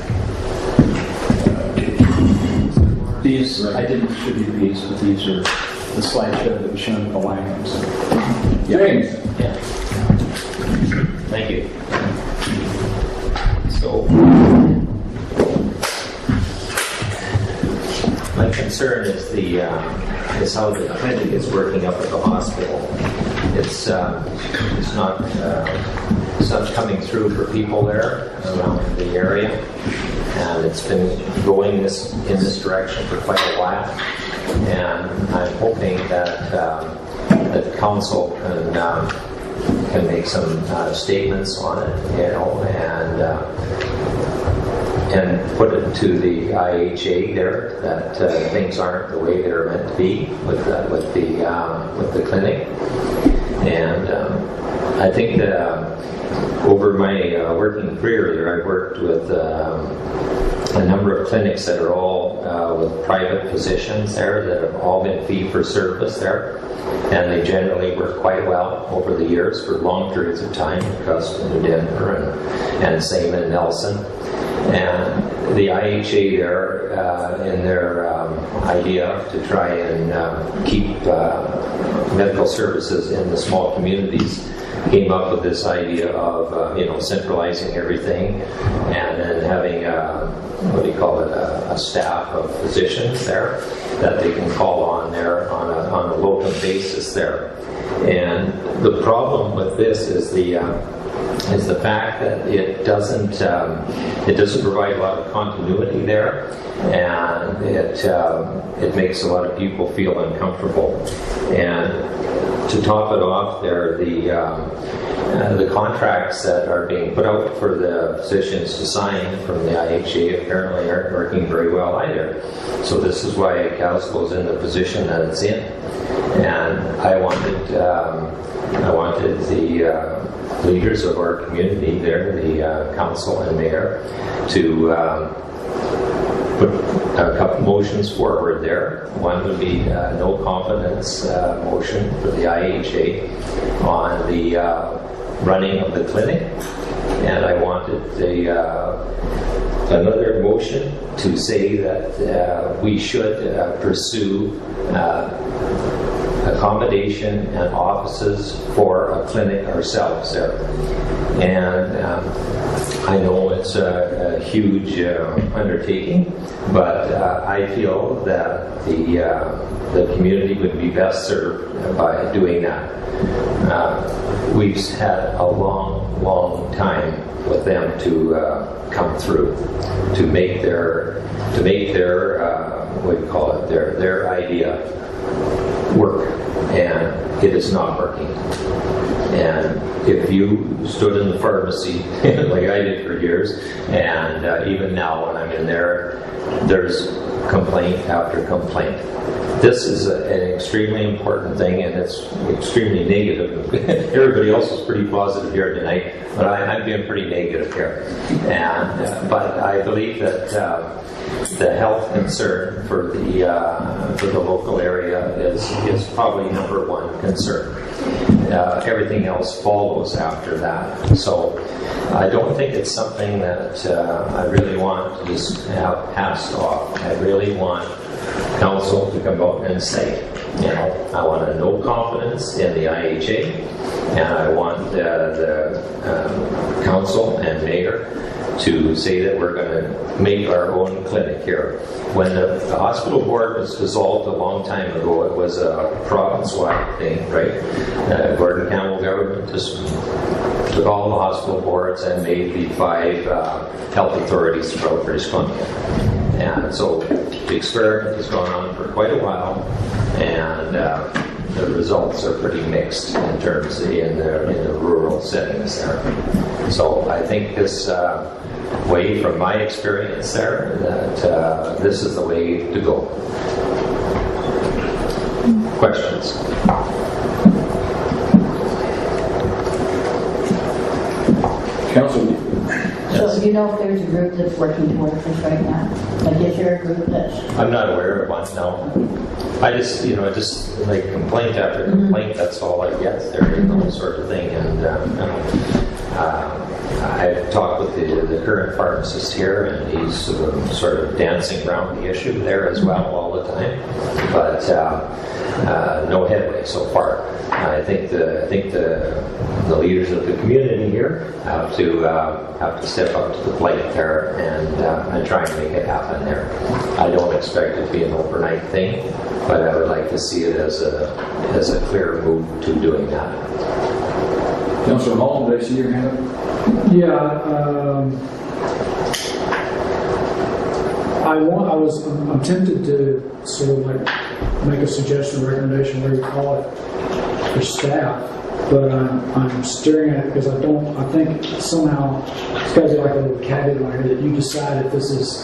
These, I didn't distribute these, but these are the slideshow that was shown at the Langhams. James. Yeah. Thank you. So, my concern is how the clinic is working up at the hospital. It's not coming through for people there around the area, and it's been going in this direction for quite a while. And I'm hoping that the council can make some statements on it, you know, and put it to the IHA there that things aren't the way they're meant to be with the clinic. And I think that over my working career there, I've worked with a number of clinics that are all with private physicians there that have all been fee-for-service there, and they generally work quite well over the years for long periods of time, across in Denver and same in Nelson. And the IHA there, in their idea to try and keep medical services in the small communities, came up with this idea of centralizing everything and then having a staff of physicians there that they can call on there on a local basis there. And the problem with this is the fact that it doesn't provide a lot of continuity there, and it makes a lot of people feel uncomfortable. And to top it off, there the contracts that are being put out for the physicians to sign from the IHA apparently aren't working very well either. So this is why Kaslo is in the position that it's in. And I wanted the leaders of our community there, the council and mayor, to put a couple motions forward there. One would be no confidence motion for the IHA on the running of the clinic, and I wanted another motion to say that we should pursue accommodation and offices for a clinic ourselves there. And I know it's a huge undertaking, but I feel that the community would be best served by doing that. We've had a long time with them to come through to make their what do you call it, their idea work, and it is not working. And if you stood in the pharmacy like I did for years, and even now when I'm in there, there's complaint after complaint. This is an extremely important thing, and it's extremely negative. Everybody else is pretty positive here tonight, but I'm being pretty negative here. And but I believe that the health concern for the local area is probably number one concern. Everything else follows after that. So I don't think it's something that I really want to just have passed off. I really want council to come out and say, I want a no confidence in the IHA, and I want the council and mayor to say that we're going to make our own clinic here. When the hospital board was dissolved a long time ago, it was a province-wide thing, right? Gordon Campbell government just took all the hospital boards and made the 5 health authorities throughout British Columbia. And so the experiment has gone on for quite a while, and the results are pretty mixed in terms of in the rural settings there. So I think this way, from my experience there, that this is the way to go. Questions? Council. So do you know if there's a group that's working towards this right now? Like, is there a group that's... I'm not aware of one, no. I just, just like complaint after complaint, that's all I get there, sort of thing. And I've talked with the current pharmacist here, and he's sort of dancing around the issue there as well all the time. But no headway so far. I think the leaders of the community here have to step up to the plate there and try and make it happen there. I don't expect it to be an overnight thing, but I would like to see it as a clear move to doing that. Councilor Hall, did I see your hand up? Yeah, I'm tempted to sort of like make a suggestion, recommendation, whatever you call it, for staff, but I'm staring at it because I think somehow it's got to be like a little caveat right here that you decide if this is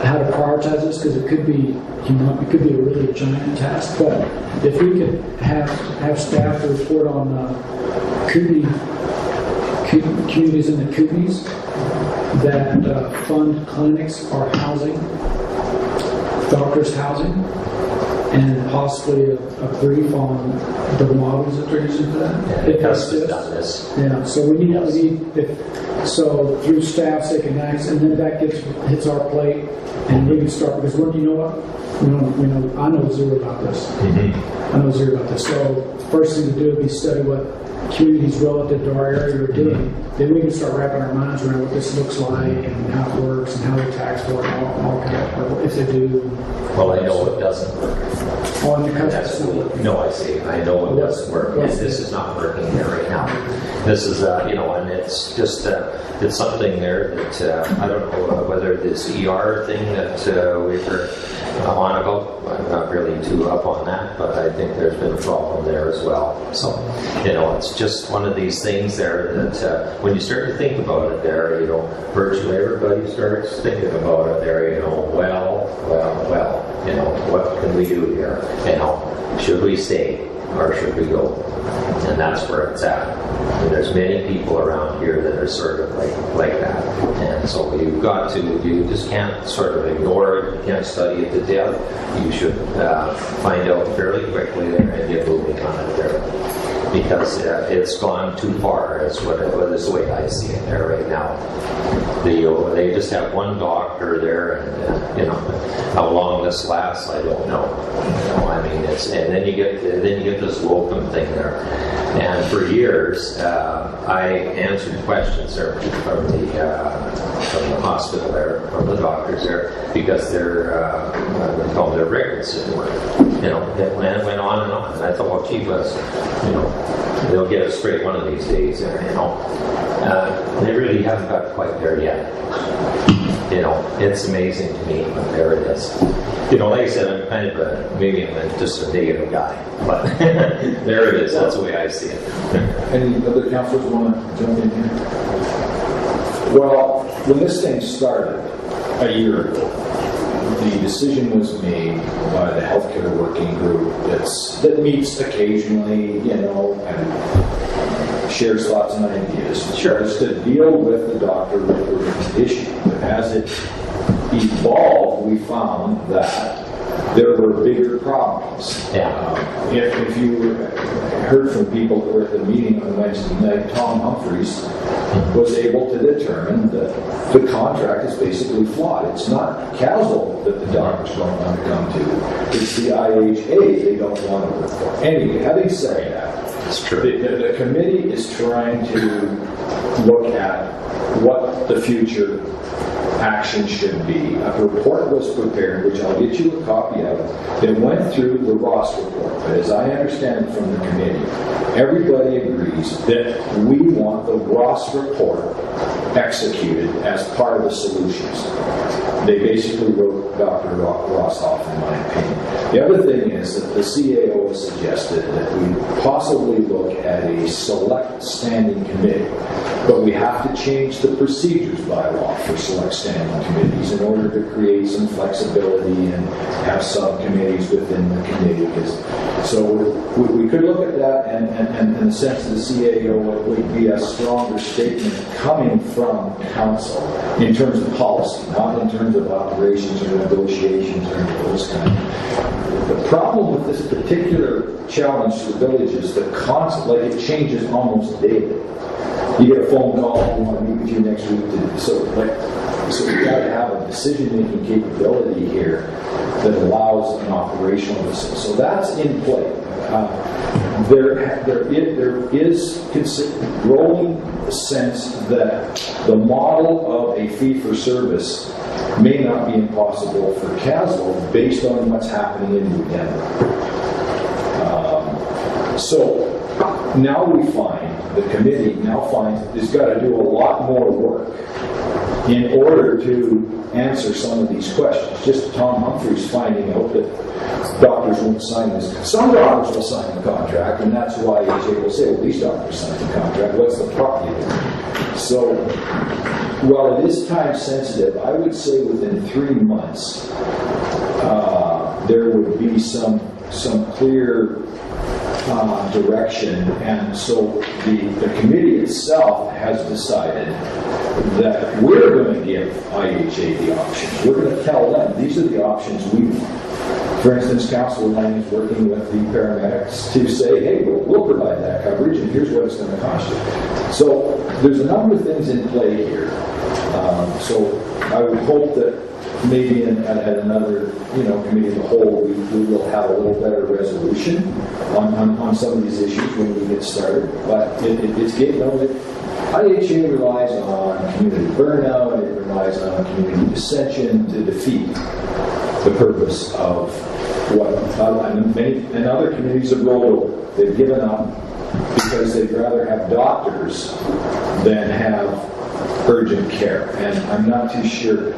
how to prioritize this, because it could be, it could be a really giant task. But if we could have staff to report on Kootenai communities in the Kootenays that fund clinics or housing, doctors' housing, and possibly a brief on the models that they're using for that. Yeah, Custom's done this. Yeah, so we need so through staff, they can access, and then that hits our plate, and we can start, because when, you know what, I know zero about this. I know zero about this. So the first thing to do would be study what communities relative to our area are doing. Then we can start wrapping our minds around what this looks like and how it works and how they tax for it, all if they do. Well, I know it doesn't work. Oh, and the That's customers. no, I see. I know it doesn't work. And this is not working there right now. This is, and it's just, it's something there that I don't know whether this ER thing that we were on about. I'm not really too up on that, but I think there's been a problem there as well. So, it's just one of these things there that when you start to think about it there, virtually everybody starts thinking about it there, well, what can we do here? Should we stay or should we go? And that's where it's at. And there's many people around here that are sort of like that. And so you just can't sort of ignore it. You can't study it to death. You should find out fairly quickly there and get moving on it there. Because it's gone too far, is what is the way I see it there right now. They just have one doctor there, and how long this lasts, I don't know. I mean, and then you get this locum thing there. And for years, I answered questions there from the hospital there, from the doctors there, because their records didn't work. It went on and on. And I thought, well, gee, they'll get it straight one of these days. They really haven't got quite there yet. It's amazing to me, but there it is. Like I said, I'm kind of maybe I'm just a negative guy, but there it is. That's the way I see it. Any other councillors want to jump in here? Well, when this thing started a year ago, the decision was made by the healthcare working group that meets occasionally, and shares thoughts and ideas. Sure, is to deal with the doctor recruitment issue. But as it evolved, we found that there were bigger problems. If you heard from people that were at the meeting on Wednesday night, Tom Humphreys was able to determine that the contract is basically flawed. It's not Kaslo that the doctors don't want to come to. It's the IHA they don't want to work for. Anyway, having said that, it's true. The committee is trying to look at what the future action should be. A report was prepared, which I'll get you a copy of, that went through the Ross report. But as I understand it from the committee, everybody agrees that we want the Ross report executed as part of the solutions. They basically wrote Dr. Ross off, in my opinion. The other thing is that the CAO has suggested that we possibly look at a select standing committee, but we have to change the procedures by law for select standing committees in order to create some flexibility and have subcommittees within the committee. So we could look at that, and in the sense of the CAO, it would be a stronger statement coming from council in terms of policy, not in terms of operations or negotiations or those kind of. The problem with this particular challenge to the village is the constant, it changes almost daily. You get a phone call, we want to meet with you next week. So we've got to have a decision-making capability here that allows an operational decision. So that's in play. There is growing sense that the model of a fee-for-service may not be impossible for Kaslo based on what's happening in New Denver. So now we find, the committee now finds it's got to do a lot more work in order to answer some of these questions. Just Tom Humphreys finding out that doctors won't sign this. Some doctors will sign the contract, and that's why AJ will say, well, these doctors signed the contract. What's the problem? So, while it is time sensitive, I would say within 3 months, there would be some clear direction, and so the committee itself has decided that we're going to give IHA the options. We're going to tell them, these are the options we want. For instance, Councillor Lang is working with the paramedics to say, hey, we'll provide that coverage, and here's what it's going to cost you. So there's a number of things in play here. So I would hope that maybe at another, committee of the whole, we will have a little better resolution on some of these issues when we get started. But it's getting IHA relies on community burnout, it relies on community dissension to defeat the purpose of what, and other communities have rolled over. They've given up because they'd rather have doctors than have urgent care. And I'm not too sure.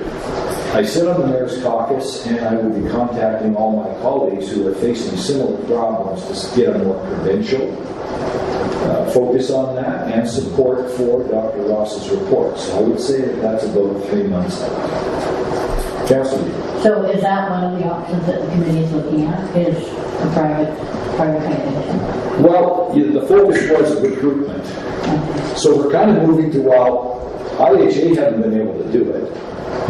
I sit on the Mayor's Caucus, and I will be contacting all my colleagues who are facing similar problems to get a more provincial focus on that and support for Dr. Ross's report. So I would say that that's about 3 months out. Councillor. So is that one of the options that the committee is looking at, is a privatization? Well, the focus was recruitment. So we're kind of moving to, IHA haven't been able to do it.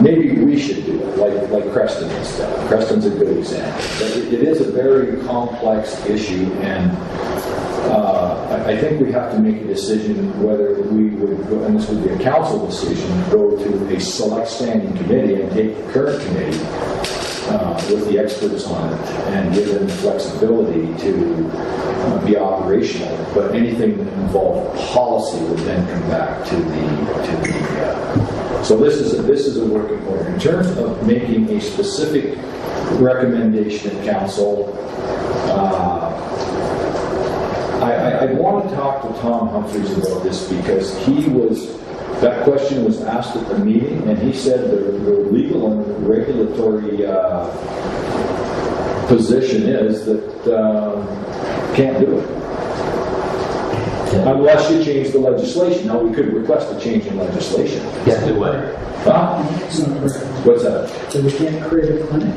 Maybe we should do it, like Creston has done. Creston's a good example. But it is a very complex issue, and I think we have to make a decision whether we would go, and this would be a council decision, go to a select standing committee and take the current committee with the experts on it and give them the flexibility to be operational. But anything that involved policy would then come back to the so this is a working order. In terms of making a specific recommendation of council, I want to talk to Tom Humphreys about this because that question was asked at the meeting, and he said the legal and regulatory position is that can't do it. Unless you change the legislation. Now, we could request a change in legislation. Yeah, do what? Huh? What's that? So we can't create a clinic?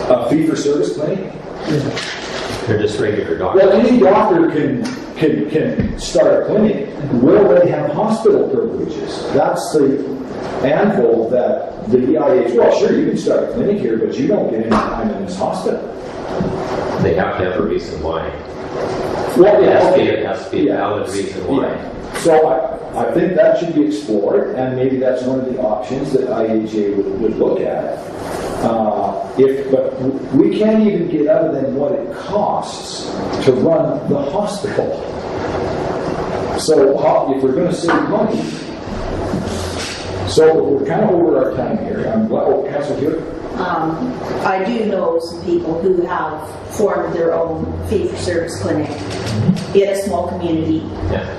A fee-for-service clinic? Yeah. They're just regular doctors. Well, any doctor can start a clinic. Will they have hospital privileges? That's the anvil that the EIH, well, sure, you can start a clinic here, but you don't get any time in this hospital. They have to have a reason why. Well, yeah, it has to be a valid reason why. Yeah. So I think that should be explored, and maybe that's one of the options that IHA would look at. But we can't even get other than what it costs to run the hospital. So if we're going to save money, so we're kind of over our time here. Councilor Hewitt? I do know some people who have formed their own fee-for-service clinic in a small community,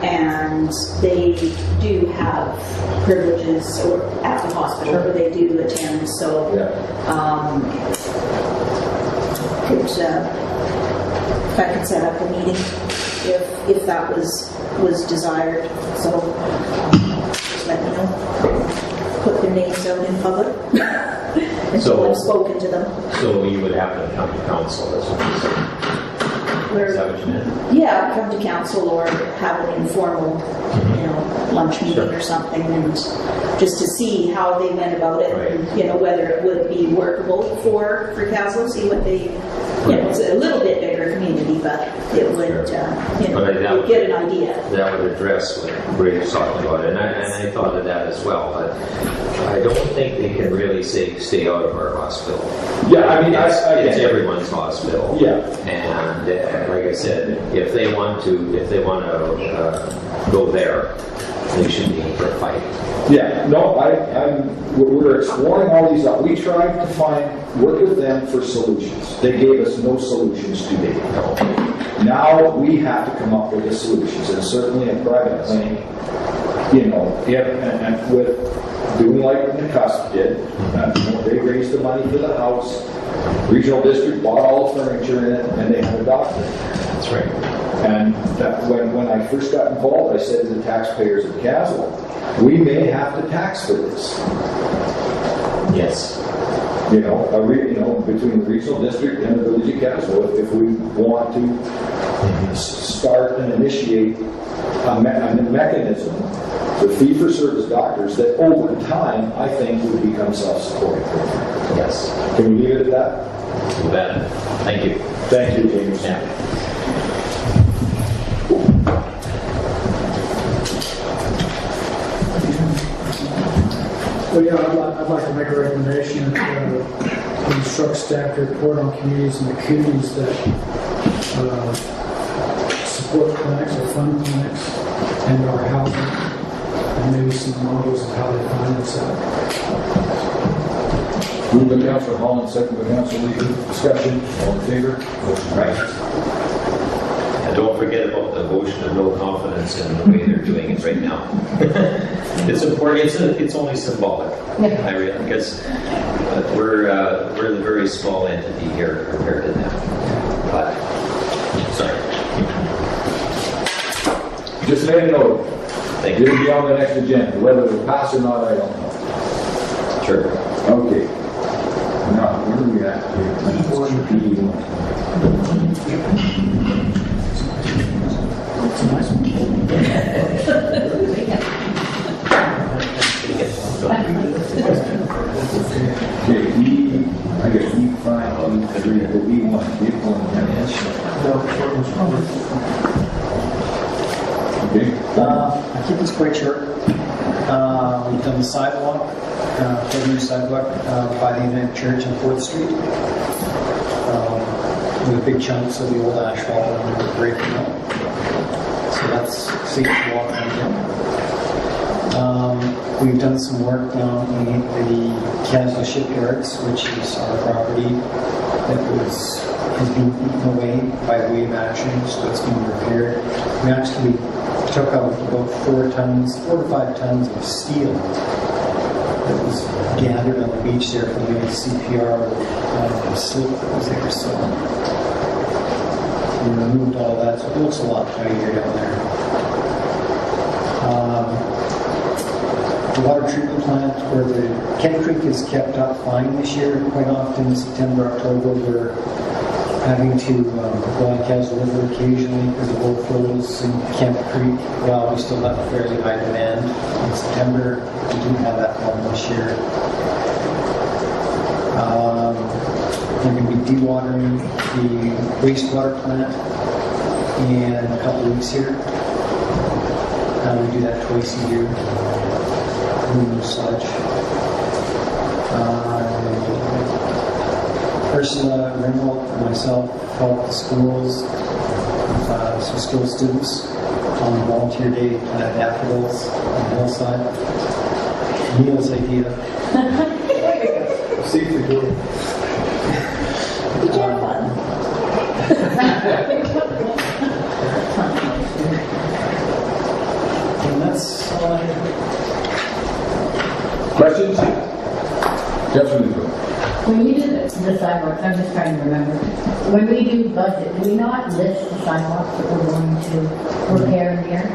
and they do have privileges at the hospital where they do attend. So, if I could set up a meeting, if that was desired. So, just let me know. Put their names out in public. Until I've spoken to them. So you would have to come to council, that's what you said. Is that what you meant? Yeah, come to council or have an informal, lunch meeting or something, and just to see how they went about it, and, whether it would be workable for council, see what they, it's a little bit bigger community, but it would, you'd get an idea. That would address what Ray was talking about, and I thought of that as well, but I don't think they can really say stay out of our hospital. Yeah, I mean, it's everyone's hospital. Yeah, and like I said, if they want to go there, they should be in for a fight. Yeah, no, we're exploring all these. We tried to work with them for solutions. They gave us no solutions to date. Now we have to come up with the solutions, and certainly a private clinic, and with doing like the Cusp did, they raised the money for the house. Regional district bought all the furniture in it, and they had a doctor. That's right. And when I first got involved, I said to the taxpayers of Kaslo, we may have to tax for this. Yes. between the regional district and the village of Castle, if we want to start and initiate a mechanism for fee-for-service doctors that over time, I think, would become self-supporting. Yes. Can we leave it at that? You bet. Thank you. Thank you, James. Yeah. Well, yeah, I'd like to make a recommendation to instruct staff to report on communities and the communities that support clinics or fund clinics and our housing, and maybe some models of how they finance that. Moved by Councilor Holland, second by Councilor Lee. Discussion. All in favor? Motion passes. And don't forget about the votion of no confidence in the way they're doing it right now. It's important. It's only symbolic. I really, because we're the very small entity here compared to them. But sorry. Just let you know. Thank you. It'll be on the next agenda. Whether it'll pass or not, I don't know. Sure. Okay. Now, where are we at here? It's a nice one. Okay, I guess E5, E3, or E1, Okay. I keep this quite short. We've done the sidewalk, new sidewalk by the United Church on 4th Street. With big chunks of the old asphalt and we're breaking up. So that's safe to walk on. We've done some work on the Caslo shipyards, which is our property that has been eaten away by wave action, so it's being repaired. We actually took out about 4 to 5 tons of steel that was gathered on the beach there from the CPR slip that was there. So we removed all that, so it looks a lot tighter down there. The water treatment plant where the Kent Creek is kept up fine this year. Quite often in September, October, we're having to go on Castle River occasionally because of overflows in Kent Creek. Well, we still have a fairly high demand. In September, we didn't have that problem this year. We're going to be dewatering the wastewater plant in a couple of weeks here. We do that twice a year. Remove sludge. Ursula, Ringwald, and myself help the schools, some school students on volunteer day to plant daffodils on the hillside. Neil's idea. See if we do. Did you have fun? And that's all I have. Questions? Councilor Lee. When we do the sidewalks, I'm just trying to remember, when we do budget, do we not list the sidewalks that we're going to repair here?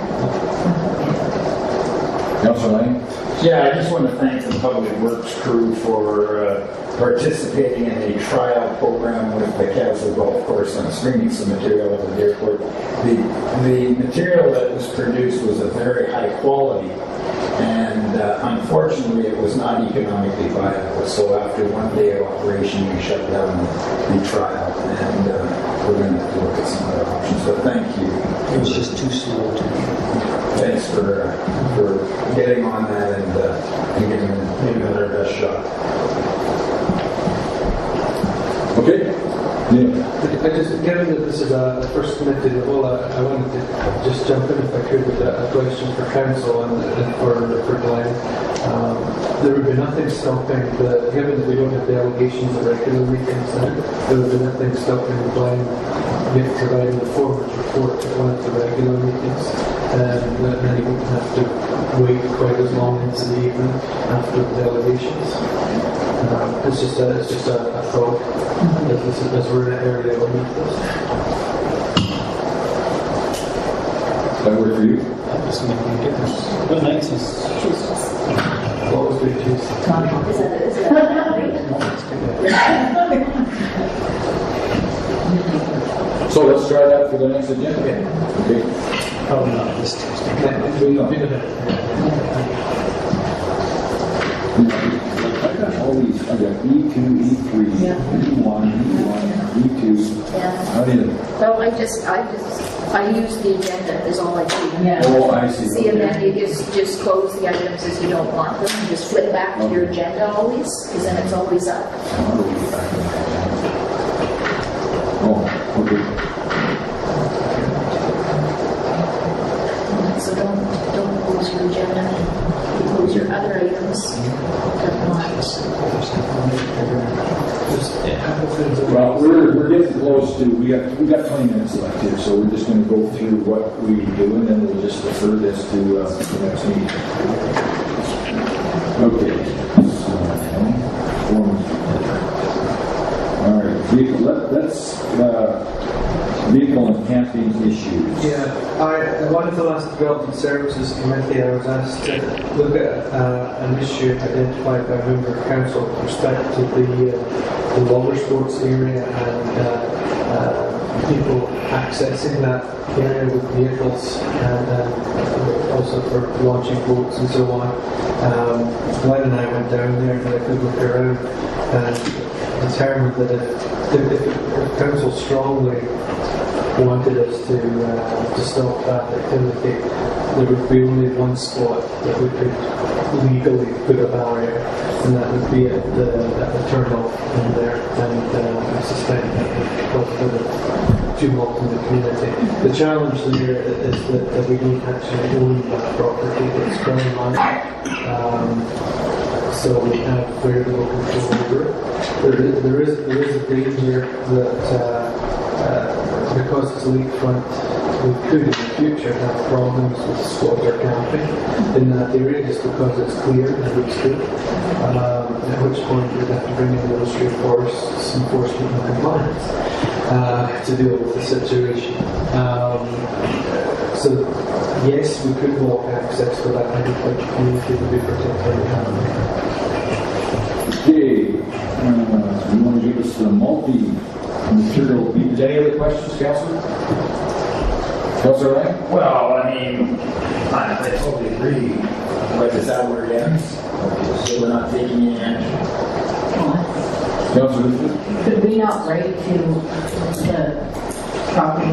Councilor Lane? Yeah, I just want to thank the Public Works crew for participating in a trial program with the Castle Golf Course on screening some material at the airport. The material that was produced was of very high quality, and unfortunately it was not economically viable. So after one day of operation, we shut down the trial, and we're going to have to look at some other options. But thank you. It was just too slow to me. Thanks for getting on that and giving it our best shot. Okay. Yeah. I just, given that this is a first committee, well, I wanted to just jump in if I could with a question for council and for Glenn. There would be nothing stopping given that we don't have delegations at regular meetings now, there would be nothing stopping Glenn providing the forward report at one of the regular meetings. And then you wouldn't have to wait quite as long into the evening after the delegations. It's just a thought as we're in an area where we need this. Does that work for you? That doesn't make any difference. But nice is always been juicy. Is that So let's try that for the next agenda. Okay. Oh, no, this Tuesday. I got all these, I got E2, E3, E1, E2. Yeah. I mean, So I use the agenda is all I do. oh, I see. See, and then you just close the items as you don't want them, and just flip back to your agenda always, because then it's always up. Oh, okay. So don't close your agenda. Close your other items. Well, we're getting close to, we got 20 minutes left here, so we're just going to go through what we do, and then we'll just defer this to the next meeting. Okay. All right. Let's vehicle and camping issues. Yeah, I wanted the last Development Services Committee, I was asked to look at an issue identified by a member of council with respect to the water sports area and people accessing that area with vehicles and also for launching boats and so on. Glenn and I went down there and had a good look around and determined that if council strongly wanted us to stop that activity, there would be only one spot that we could legally put a barrier, and that would be at the turn-off in there, and I suspect that would cause a bit of tumult in the community. The challenge there is that we don't actually own that property, it's ground land, so we have very little control over it. There is a danger that because it's lakefront, we could in the future have problems with squatter camping in that area just because it's clear and looks good. At which point we'd have to bring in the Ministry of Forests enforcement and compliance to deal with the situation. So yes, we could block access for that agricultural community to be protected. Okay. You want to give us the multi-material, any other questions, Councillor? Councillor Ryan? Well, I mean, I totally agree. But is that where it ends? So we're not taking any action? Councillor Richard? Could we not write to the property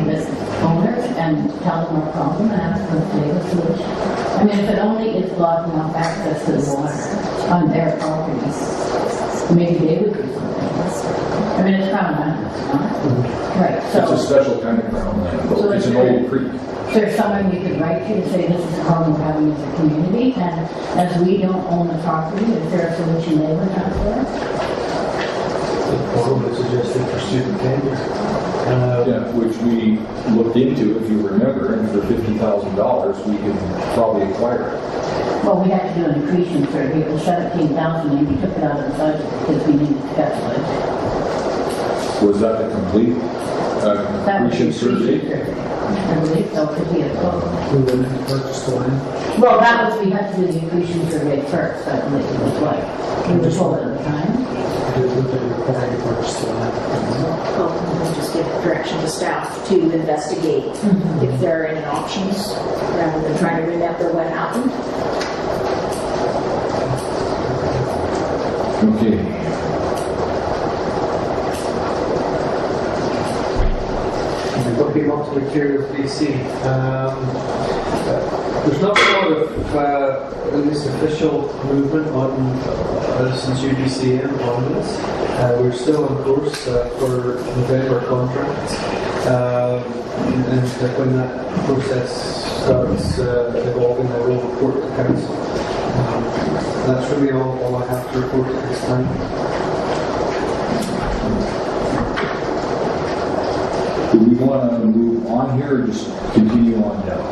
owners and tell them our problem and ask them to take a solution? I mean, if it only is blocking off access to the water on their property, maybe they would do something. I mean, it's crown land, it's not. Right, It's a so special kind of crown land, though. It's an old creek. there's someone you could write to and say, this is the problem we're having as a community, and as we don't own the property, is there a solution they would have for us? One would suggest for student tenure. Yeah, which we looked into, if you remember, and for $50,000, we could probably acquire it. Well, we had to do an accretion survey, it was 17,000, and we took it out of the budget because we needed to calculate it. Was that the complete That was the accretion survey? I believe so, because we had told. We wouldn't have purchased the land. Well, that was, we had to do the accretion survey first, I believe it was like, we were told at the time. We would have required to purchase the land. Well, we'll just give direction to staff to investigate if there are any options, rather than trying to remember what happened. Okay. Okay, multi-material BC. There's not a lot of, at least official movement on since UDCM on this. We're still on course for November contracts. And when that process starts evolving, I will report to council. That's really all I have to report at this time. Do we want to move on here or just continue on down?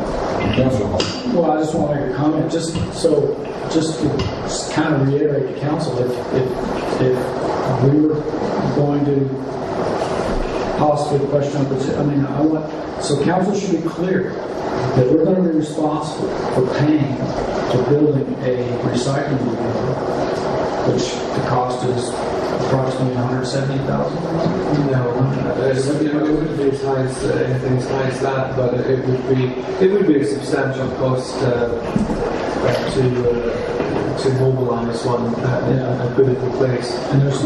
Councillor Hall. Well, I just want to make a comment, just to kind of reiterate to council, if we were going to possibly question, so council should be clear that we're going to be responsible for paying for building a recycling facility, which the cost is approximately $170,000. No, it wouldn't be as high as anything as high as that, but it would be a substantial cost to mobilize one and put it in place. And there's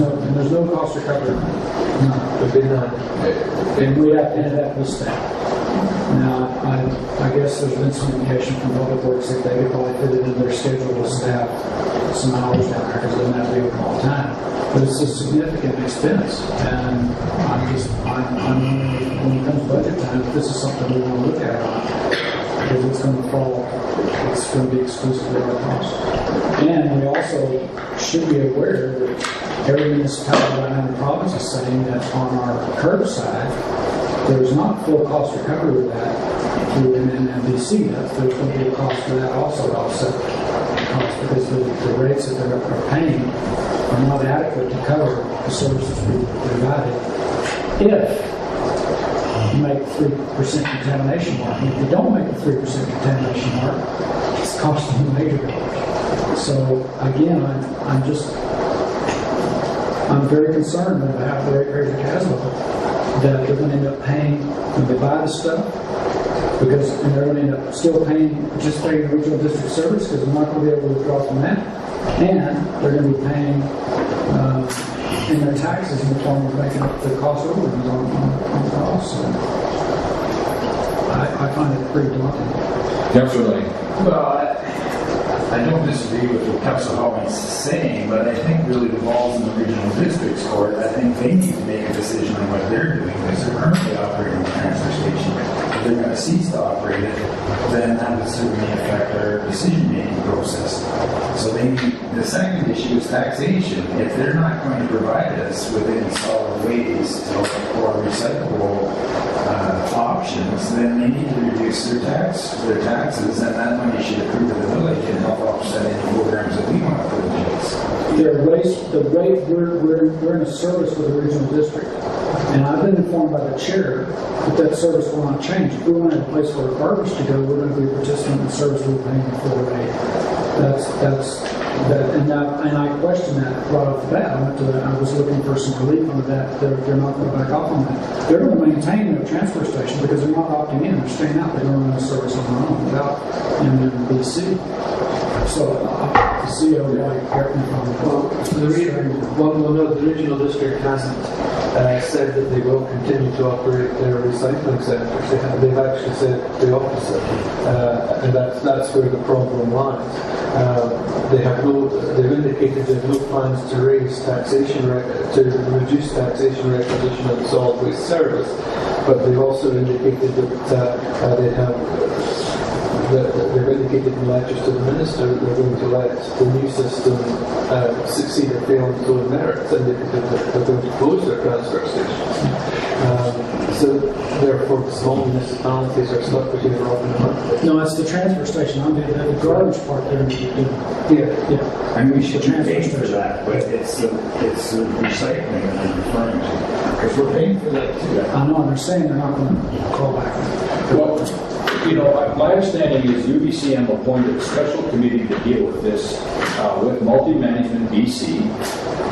no cost recovery. No. There'd be none. And we have to end up with staff. Now, I guess there's been some indication from Public Works that they could probably fit it in their schedule with staff some hours down there because it doesn't have to be open all the time. But it's a significant expense, and I'm wondering when it comes budget time, if this is something we want to look at or not, because it's going to be exclusively our cost. And we also should be aware that every municipality right now in the province is saying that on our curbside, there's not full cost recovery with that through MNBC. There's going to be a cost for that also to offset the cost because the rates that they're paying are not adequate to cover the services we provided. If you make 3% contamination mark, and if you don't make the 3% contamination mark, it's costing you major dollars. So again, I'm very concerned about the ratepayers of Kaslo that they're going to end up paying when they buy the stuff, because and they're going to end up still participating in regional district service because they're not going to be able to withdraw from that, and they're going to be paying in their taxes in the form of making up the cost overruns on costs. So I find it pretty daunting. Councilor Lane. Well, I don't disagree with what Councilor Hollings is saying, but I think really the ball's in the regional districts court. I think they need to make a decision on what they're doing because they're currently operating the transfer station. If they're going to cease to operate it, then that would certainly affect their decision-making process. So the second issue is taxation. If they're not going to provide us with any solid waste or recyclable options, then they need to reduce their taxes, and that money should accrue to the village and help offset any programs that we want to put in place. We're in a service with the regional district, and I've been informed by the chair that service will not change. If we want to have a place for our garbage to go, we're going to be a participant in the service we're paying for and I question that right off the bat. I was looking for some relief on that. They're not going to back off on that. They're going to maintain their transfer station because they're not opting in. They're staying out. They're going to run a service on their own without MNBC. So the CEO might correct me if I'm wrong. The regional district hasn't said that they will continue to operate their recycling centres. They've actually said the opposite, and that's where the problem lies. They've indicated they have no plans to raise taxation to reduce taxation recognition of the solid waste service, but they've also indicated that they've indicated in letters to the minister that they're going to let the new system succeed or fail on its own merits, and they're going to close their transfer station. So therefore, small municipalities are stuck between a rock and a hard place. No, it's the transfer station. I'm doing the garbage part there. Yeah. And we should pay for that, but it's the recycling that I'm referring to. Because we're paying for that too. I know, and they're saying they're not going to call back. Well, my understanding is UBCM appointed a special committee to deal with this with Multi-Management BC,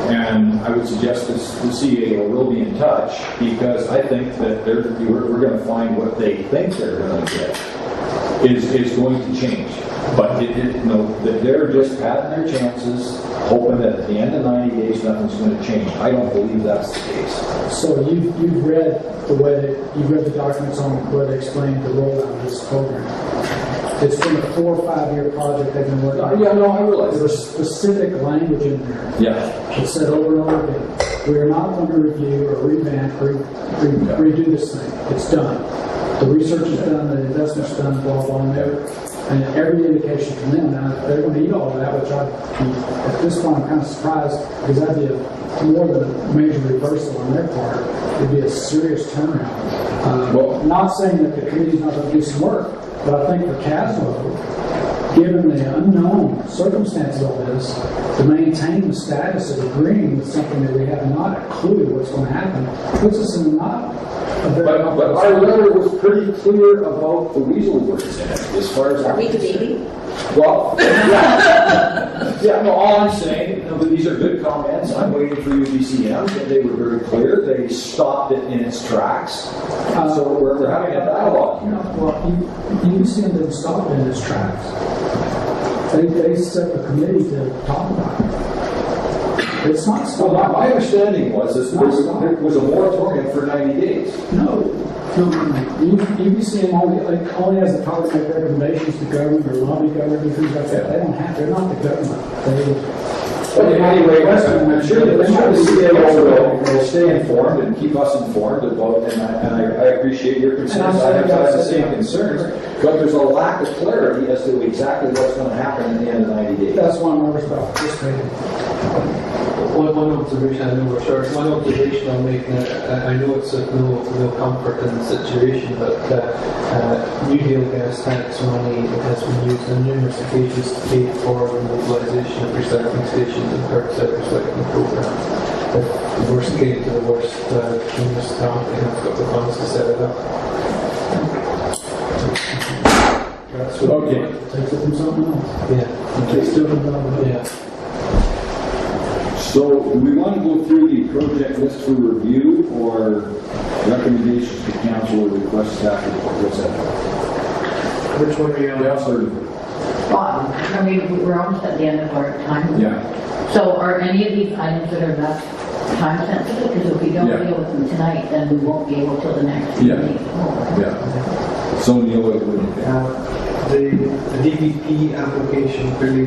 and I would suggest the CAO will be in touch because I think that we're going to find what they think they're going to get is going to change. But that they're just patting their chances, hoping that at the end of 90 days nothing's going to change. I don't believe that's the case. So you've read the documents on where they explain the rollout of this program. It's been a 4 or 5 year project they've been working on. Yeah, no, I realize. There's specific language in there. Yeah. It said over and over again, we are not going to review or revamp or redo this thing. It's done. The research is done, the investment's done, blah, blah, and every indication from them. Now, if they're going to eat all of that, which at this point I'm kind of surprised because that'd be more than a major reversal on their part. It'd be a serious turnaround. Not saying that the committee's not going to do some work, but I think for Kaslo, given the unknown circumstances of this, to maintain the status of agreeing with something that we have not a clue what's going to happen, puts us in not a very... But our letter was pretty clear about the weasel words in it, as far as... Are we debating? Well, yeah, no, all I'm saying, these are good comments. I'm waiting for UBCM, and they were very clear. They stopped it in its tracks. So we're having a dialogue here. Well, UBCM didn't stop it in its tracks. They set a committee to talk about it. It's not stopped. Well, my understanding was there was a moratorium for 90 days. No. UBCM only has the power to make recommendations to government or lobby government and things like that. They don't have. They're not the government. Anyway, I'm sure the CAO will stay informed and keep us informed about, and I appreciate your concerns. I have the same concerns, but there's a lack of clarity as to exactly what's going to happen at the end of 90 days. That's why I'm nervous about participating. One observation, I know we're short. One observation I'll make, I know it's of no comfort in the situation, but New Deal gas tax money has been used on numerous occasions to pay for the mobilisation of recycling stations and curbside recycling programs. If the worst came to the worst, the municipality has got the funds to set it up. That's what Takes it from something else. Yeah. Takes it from something else. Yeah. So, do we want to go through the project list for review, or recommendations to council or request staff report? What's that? Which one are you on? Well, I mean, we're almost at the end of our time. Yeah. So are any of these items that are left time sensitive? Because if we don't deal with them tonight, then we won't be able till the next meeting. Yeah. So Neil, what do you think? The DVP application clearly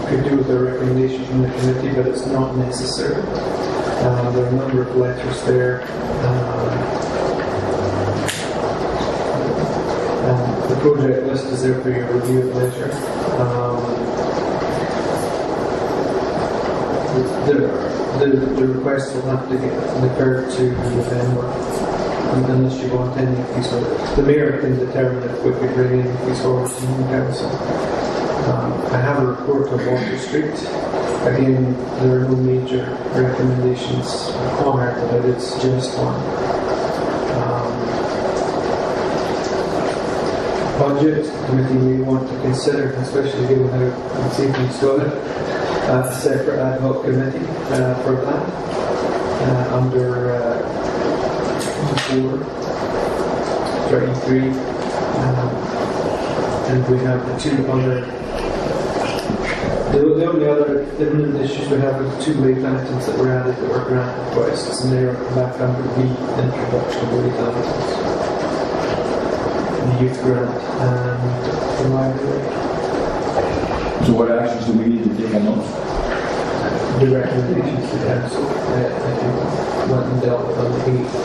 could do with a recommendation from the committee, but it's not necessary. There are a number of letters there. The project list is there for your review at leisure. The request will have to get deferred to November. Unless you want any of these, the mayor can determine if we could bring any of these forward to the council. I have a report of Water Street. Again, there are no major recommendations on it, but I did suggest one. Budget committee may want to consider, especially given how it's even started, a separate ad hoc committee for that under 4, 33, and we have the two other. The only other imminent issues we have are the 2 late items that were added that were grant requests, and they are back under the introduction of late items, the youth grant, and the library. So what actions do we need to take on those? The recommendations to council, I think, let them dealt with on the 8th.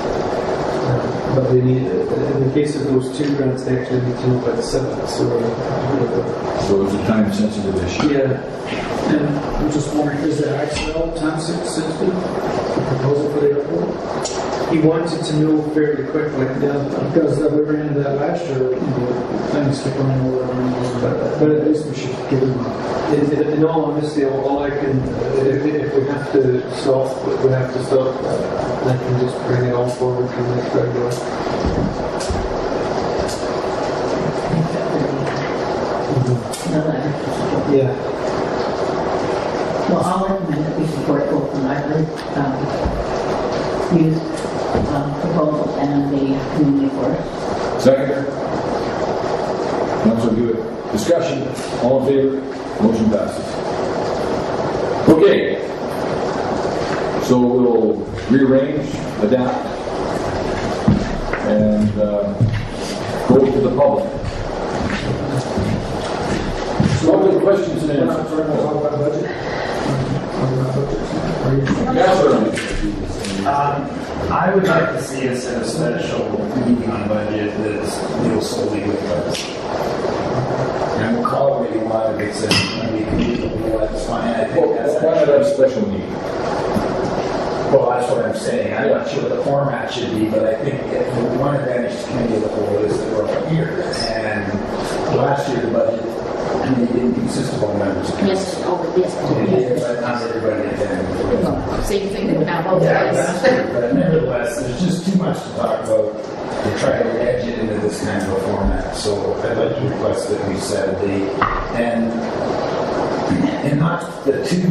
But they need, in the case of those 2 grants, they actually need to know by the 7th. So it's a time-sensitive issue. Yeah. And I'm just wondering, is the Axel time sensitive? The proposal for the airport? He wanted to know fairly quickly. Yeah, because we ran into that last year, things keep running over, but at least we should give them a... In all honesty, all I can, if we have to stop, we have to stop. I can just bring it all forward from the next regular. Yeah. Well, I'll recommend that we support both the library youth proposal and the community forest. Second. Councilor Hewitt. Discussion. All in favor? Motion passes. Okay. So we'll rearrange, adapt, and go to the public. So what are the questions and answers? Talk about budget? Yes, sir. I would like to see us at a special meeting on budget that deals solely with budget. And we'll call it what you want, if it's that's fine. I think that's why not have a special meeting? Well, that's what I'm saying. I'm not sure what the format should be, but I think one advantage to committee of the whole is that we're all here. And last year the budget committee didn't Yes. But not everybody attended. Same thing with now. But nevertheless, there's just too much to talk about to try to edge it into this kind of a format. So I'd like to request that we set a date and not the too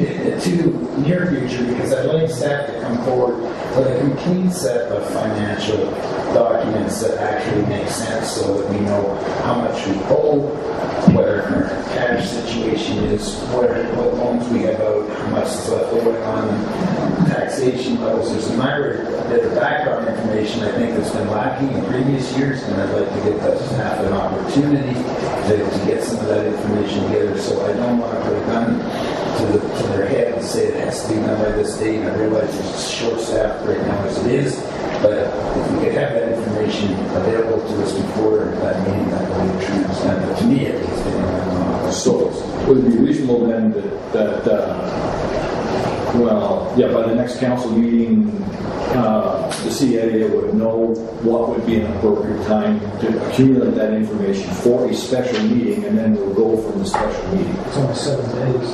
near future, because I'd like staff to come forward with a complete set of financial documents that actually make sense, so that we know how much we owe, what our current cash situation is, what loans we have out, how much is left over on taxation levels. There's a bit of background information I think that's been lacking in previous years, and I'd like to give the staff an opportunity to get some of that information together. So I don't want to put a gun to their head and say it has to be done by this date. I realize it's short staffed right now as it is, but if we could have that information available to us before that meeting, that would be true. To me, at least. So would it be reasonable then that by the next council meeting, the CA would know what would be an appropriate time to accumulate that information for a special meeting, and then we'll go from the special meeting? It's only 7 days.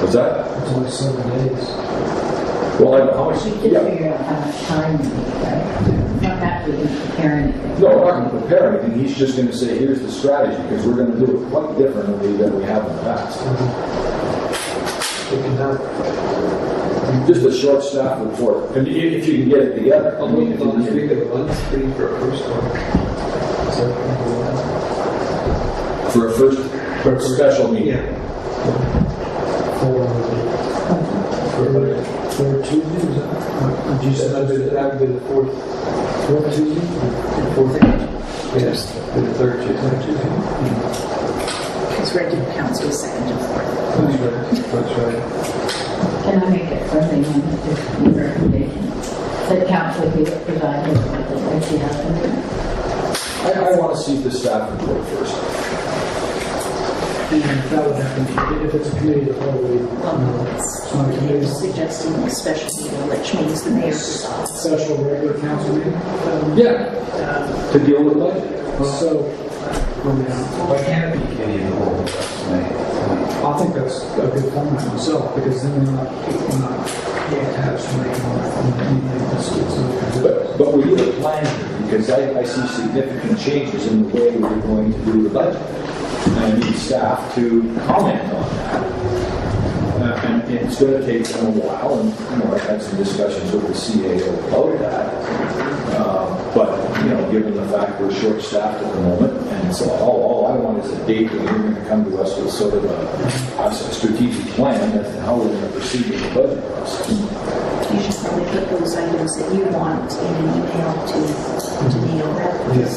What's that? It's only 7 days. Well, I know how much. We just figure out how much time we need, right? Not that we can prepare anything. No, we're not going to prepare anything. He's just going to say, here's the strategy, because we're going to do it quite differently than we have in the past. We can have Just a short staff report, and if you can get it together. a week of the month, free for a first one. For a first special meeting. Yeah. For Tuesday, Did you say that would be the fourth Tuesday? Fourth? Yes, the third Tuesday. Because regular council is second and fourth. That's right. Can I make it friendly on this recommendation? That council be presiding over the she has to do. I want to see the staff report first. and that would happen if it's a committee of the whole. It's not a committee. Suggesting a special meeting, which means the mayor decides. Special regular council meeting? Yeah, to deal with budget. So, Why can't it be committee of the whole? I think that's a good format myself, because then we're not attached to making anything that's But we need a plan here, because I see significant changes in the way we're going to do the budget. And I need staff to comment on that. And it's going to take them a while, and I've had some discussions with the CAO about that. But given the fact we're short-staffed at the moment, and so all I want is a date that you're going to come to us with sort of a strategic plan as to how we're going to proceed with the budget process. You should probably put those items that you want in an email to Neil. Yes.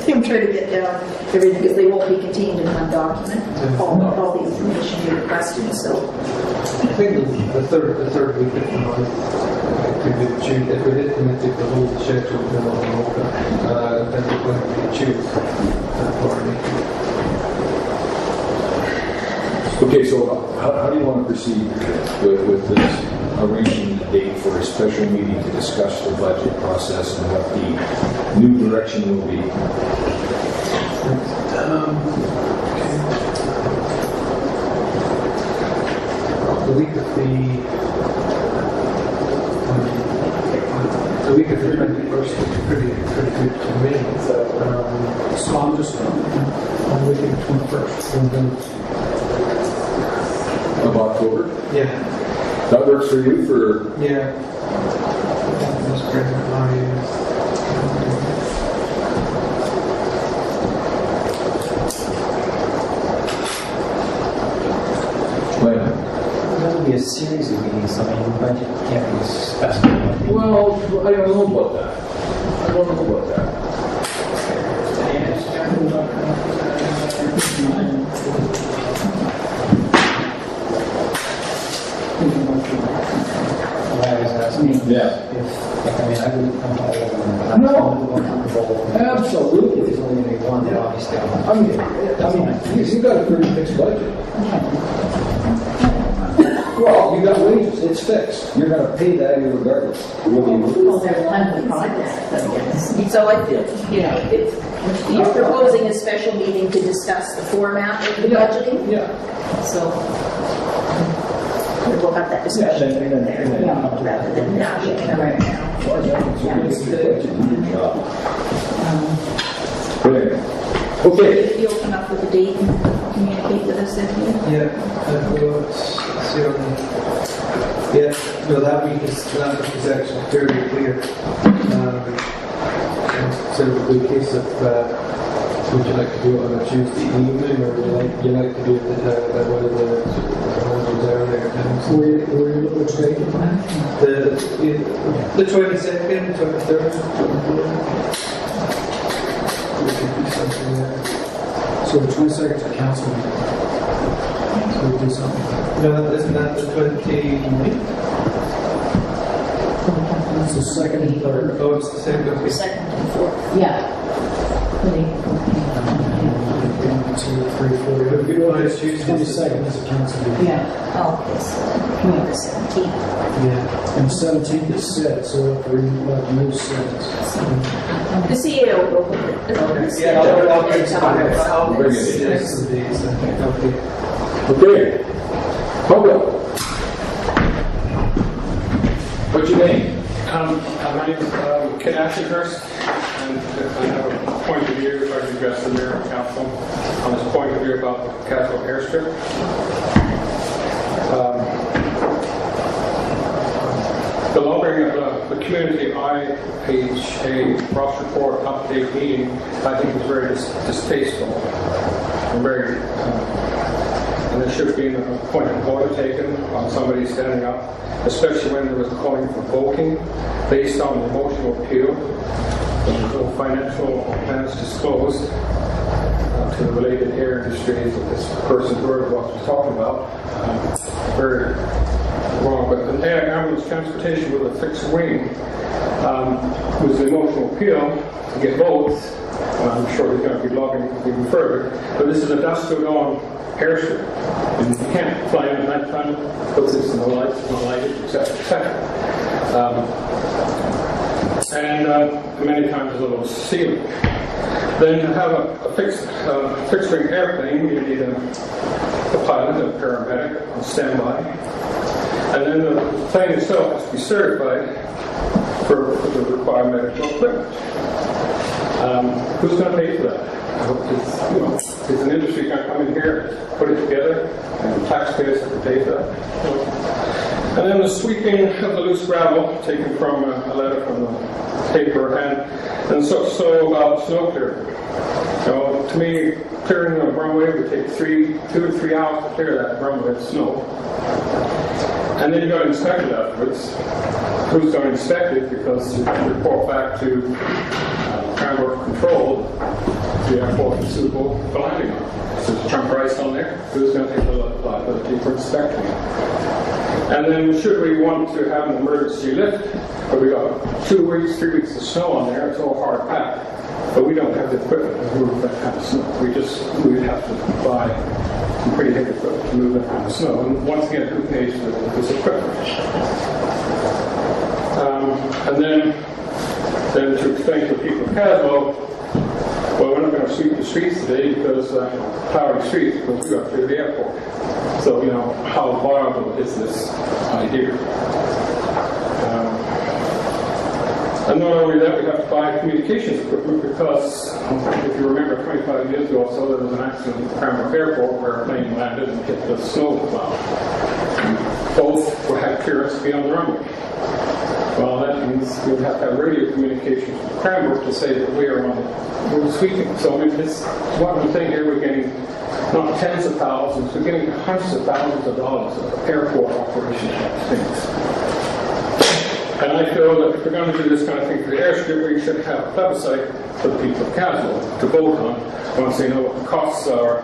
I'm trying to get down everything, because they won't be contained in one document, all the information you're requesting, so. I think the third week of the month, if we did commit to the whole schedule, then we're going to choose for me. Okay, so how do you want to proceed with this arranging the date for a special meeting to discuss the budget process and what the new direction will be? The week of the 21st is pretty good to me. so I'm just on the week of the 21st. And then Of October? Yeah. That works for you for... Yeah. Mr. President, That would be a series of meetings, I mean, budget can't be specified. Well, I don't know about that. I don't know about that. I was asking Yeah. I wouldn't come all over. No, absolutely. If there's only going to be one, then obviously I'm You've got a pretty fixed budget. Well, you got wages, it's fixed. You're going to pay that regardless. Well, there's tons of projects, so yes. So I feel, if you're proposing a special meeting to discuss the format of the budgeting. Yeah. So we'll have that discussion there, rather than nashing it right now. Okay. If you'll come up with a date and communicate with us then. Yeah, no, that week is actually fairly clear. So it would be a case of, would you like to do it on a Tuesday evening, or would you like to do it at one of the earlier times? Which date? The 22nd, 23rd. We could do something there. So the 22nd is a council meeting. So we do something. No, isn't that the 29th? It's the second and third. Oh, it's the same. Okay. Second and fourth. Yeah. 1, 2, 3, 4. It'll be on Tuesday. 22nd is a council meeting. Yeah. Oh, yes. The 17th. Yeah. And the 17th is set, so we'll have to move set. The CEO will go with it. Okay. Yeah, I'll bring it. Yes, indeed. Okay. Public. What's your name? My name is Ken Ashleyhurst, and I have a point of view, if I can address the mayor and council on this point of view about the Castle airstrip. The lowering of the community IHA Ross Report update meeting, I think is very distasteful and very, and there should be a point of order taken on somebody standing up, especially when there was calling for voting based on emotional appeal. There was no financial plans disclosed to the related air industries that this person heard what was talking about. Very wrong. But the ambulance transportation with a fixed wing was an emotional appeal to get votes. I'm sure he's going to be lobbying even further. But this is a dusk till dawn airstrip. And you can't fly in at night time, put this in the lights, not lighted, etc., etc. And many times a little ceiling. Then to have a fixed wing airplane, you need a pilot, a paramedic on standby. And then the plane itself has to be certified for the required medical equipment. Who's going to pay for that? Is an industry going to come in here, put it together, and taxpayers have to pay for that? And then the sweeping of the loose gravel, taken from a letter from the paper, and so about snow clearing. To me, clearing the runway would take 2 to 3 hours to clear that runway of snow. And then you've got to inspect it afterwards. Who's going to inspect it? Because you have to report back to Cranbrook Control, the airport is suitable for landing on. So there's a chunk price on there. Who's going to take the liability for inspecting it? And then should we want to have an emergency lift, but we got 2 weeks, 3 weeks of snow on there, it's all hard packed. But we don't have the equipment to move that kind of snow. We'd have to buy some pretty heavy equipment to move that kind of snow. And once again, who pays for this equipment? And then to explain to the people of Caslo, well, we're not going to sweep the streets today because plowing streets because we got through the airport. So, how viable is this idea? And not only that, we have to buy communications equipment because, if you remember, 25 years ago or so, there was an accident at Cranbrook Airport where a plane landed and hit the snow plow. Both had clearance to be on the runway. Well, that means we would have to have radio communications from Cranbrook to say that we're sweeping. So, it's one thing here, we're getting not tens of thousands, we're getting hundreds of thousands of dollars of airport operation things. And I feel that if we're going to do this kind of thing for the airstrip, we should have a plebiscite for the people of Caslo to vote on once they know what the costs are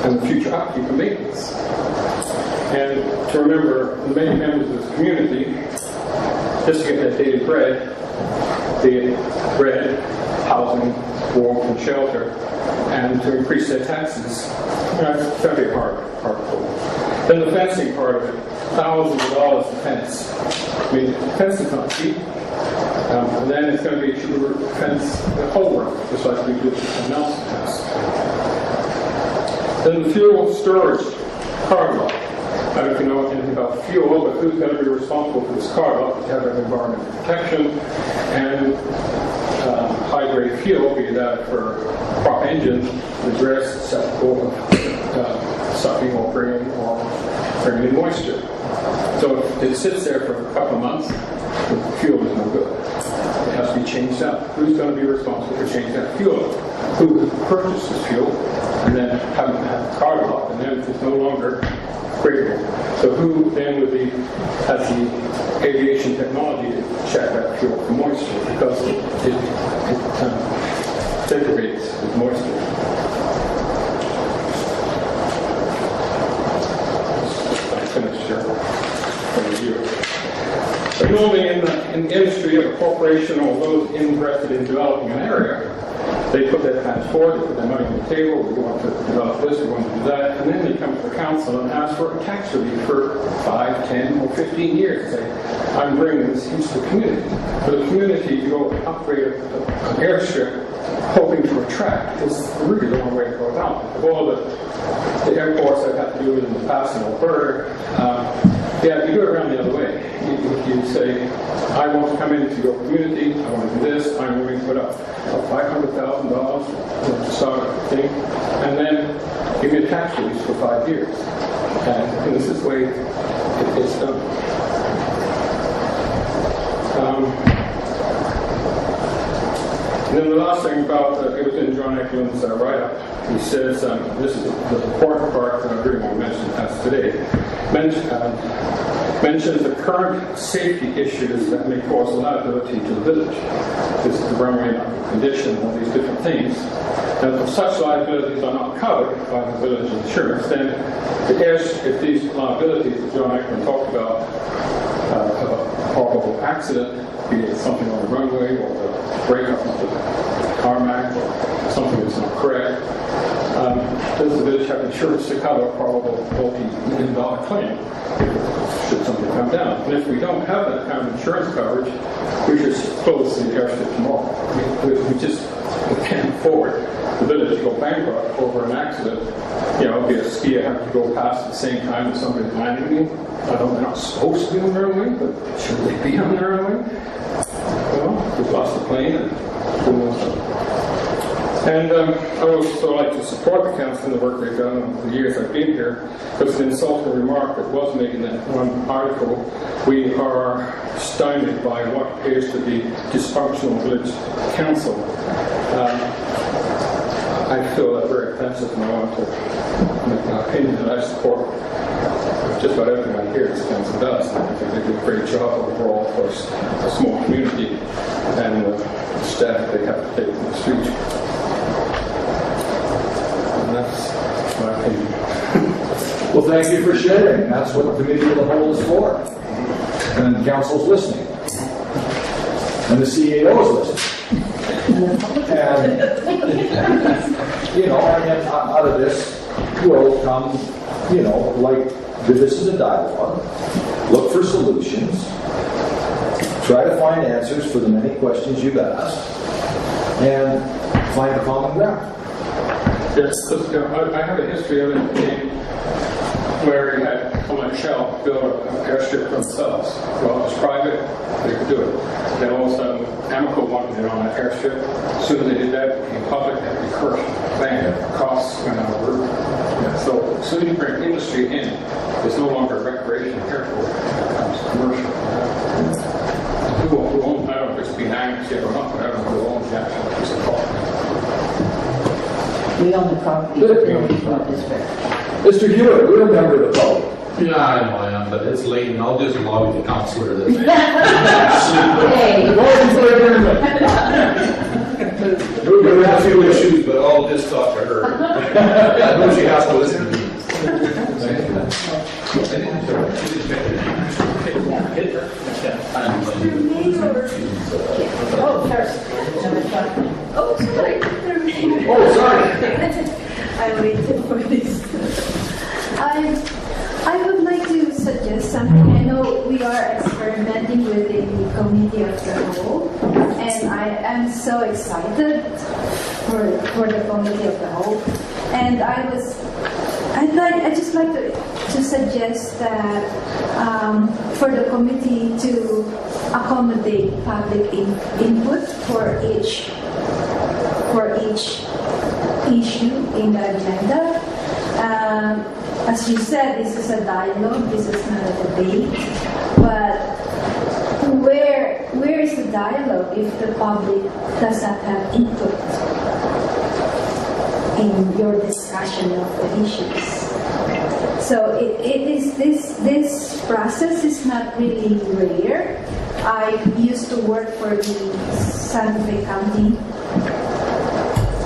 and the future upkeep and maintenance. And to remember the many members of this community, just to get that daily bread, housing, warmth, and shelter, and to increase their taxes, it's going to be a hard pull. Then the fencing part of it, thousands of dollars to fence. I mean, fence is not cheap. And then it's going to be cheaper to fence the whole room, just like we did in Nelson House. Then the fuel storage cargo lot. I don't know if you know anything about fuel, but who's going to be responsible for this car? Well, you have environmental protection and high-grade fuel, be that for prop engines, is very susceptible of sucking or bringing in moisture. So if it sits there for a couple of months, the fuel is no good. It has to be changed out. Who's going to be responsible for changing that fuel? Who purchases fuel and then have the car locked, and then it's no longer gradable. So who then would be, has the aviation technology to check that fuel for moisture, because it degrades with moisture. I finished here. But normally in the industry of a corporation or those interested in developing an area, they put their plans forward, they put their money on the table, we want to develop this, we want to do that, and then they come to the council and ask for a tax relief for 5, 10, or 15 years. Say, I'm bringing this into the community. For the community to go upgrade an airstrip hoping to attract is really the wrong way to go about it. Of all the airports I've had to do with in the past in Alberta, you do it around the other way. You say, I want to come into your community, I want to do this, I'm willing to put up $500,000 to start a thing, and then give me a tax release for 5 years. And this is the way it's done. And then the last thing about, it was in John Eklund's write-up, he says, this is the important part that I really want to mention as today, mentions the current safety issues that may cause liability to the village. This is the runway condition, all these different things. Now, if such liabilities are not covered by the village insurance, then if these liabilities that John Eklund talked about, a horrible accident, be it something on the runway or the breakup of the tarmac or something that's not correct, does the village have insurance to cover a probable multi-million-dollar claim should something come down? And if we don't have that kind of insurance coverage, we should close the airstrip tomorrow. We just can't afford the village to go bankrupt over an accident. You know, be a skier having to go past at the same time as somebody landing. I know they're not supposed to be on their runway, but should they be on their runway? Well, we've lost the plane and who knows. And I would also like to support the council in the work they've done over the years I've been here, because an insulting remark that was made in that one article, we are stymied by what appears to be dysfunctional village council. I feel that very offensive, and I want to make my opinion that I support just about everything I hear this council does. I think they do a great job overall for a small community and the staff they have to take in the street. And that's my opinion. Well, thank you for sharing. That's what the committee of the whole is for. And council's listening. And the CEO is listening. And, you know, and out of this will come, you know, like, this is a dialogue. Look for solutions. Try to find answers for the many questions you've asked. And find a common ground. Yes, because I have a history of it where we had Comet Shell build an airstrip for themselves. Well, it was private, they could do it. Then all of a sudden, Amoco wanted it on that airstrip. As soon as they did that, it became public, it became commercial. Bang, costs went out of the roof. So as soon as you bring industry in, it's no longer a recreation airport, it becomes commercial. Who owns, I don't know if it's being annexed yet or not, but I don't know who owns the actual piece of property. We own the property. Mr. Hewitt, you're a member of the public. Yeah, I know I am, but it's late and I'll just lobby the councillor this. Hey. We're going to have a few issues, but I'll just talk to her. I know she has to listen to me. Oh, sorry. Oh, sorry. Oh, sorry. I waited for this. I would like to suggest something. I know we are experimenting with the committee of the whole, and I am so excited for the committee of the whole. And I'd just like to to suggest that for the committee to accommodate public input for each issue in the agenda. As you said, this is a dialogue, this is not a debate, but where is the dialogue if the public does not have input in your discussion of the issues? So this process is not really rare. I used to work for the Santa Fe County,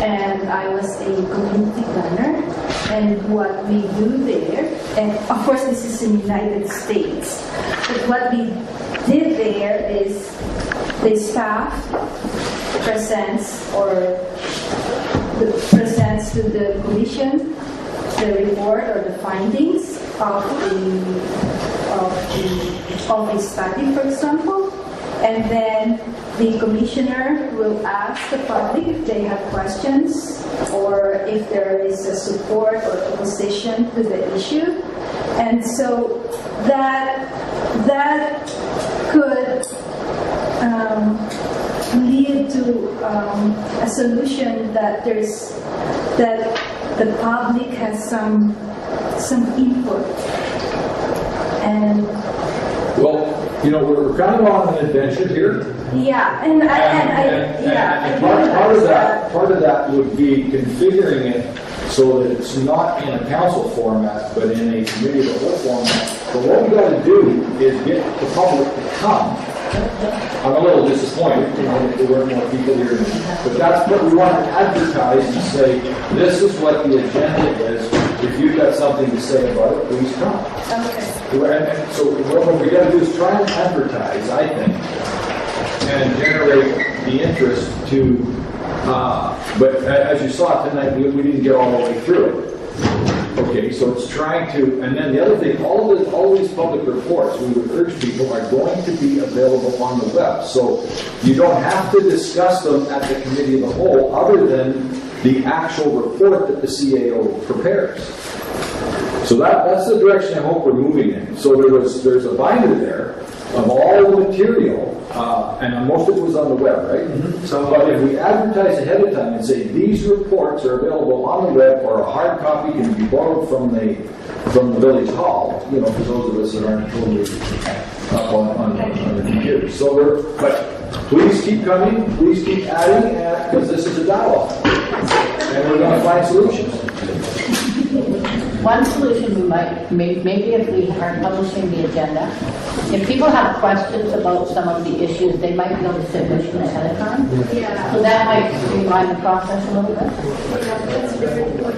and I was a community planner. And what we do there, and of course this is in the United States, but what we did there is the staff presents to the commission the report or the findings of the study, for example, and then the commissioner will ask the public if they have questions or if there is a support or opposition to the issue. And so that could lead to a solution that the public has some input. And well, you know, we're kind of on an adventure here. yeah, Part of that would be configuring it so that it's not in a council format, but in a committee of the whole format. But what we got to do is get the public to come. I'm a little disappointed, you know, that there weren't more people here, but that's what we want to advertise and say, this is what the agenda is. If you've got something to say about it, please come. okay. And so what we got to do is try and advertise, I think, and generate the interest to, but as you saw tonight, we didn't get all the way through it. Okay, so it's trying to, and then the other thing, all these public reports, we would urge people, are going to be available on the web. So you don't have to discuss them at the committee of the whole, other than the actual report that the CAO prepares. So that's the direction I hope we're moving in. So there's a binder there of all the material, and most of it was on the web, right? Mm-hmm. So, but if we advertise ahead of time and say these reports are available on the web, or a hard copy can be borrowed from the village hall, you know, for those of us that aren't totally up on the computers. So but please keep coming, please keep adding, because this is a dialogue, and we're going to find solutions. One solution we might, maybe if we are publishing the agenda, if people have questions about some of the issues, they might be able to submit them ahead of time. Yeah. So that might streamline the process a little bit. Yeah, that's very good.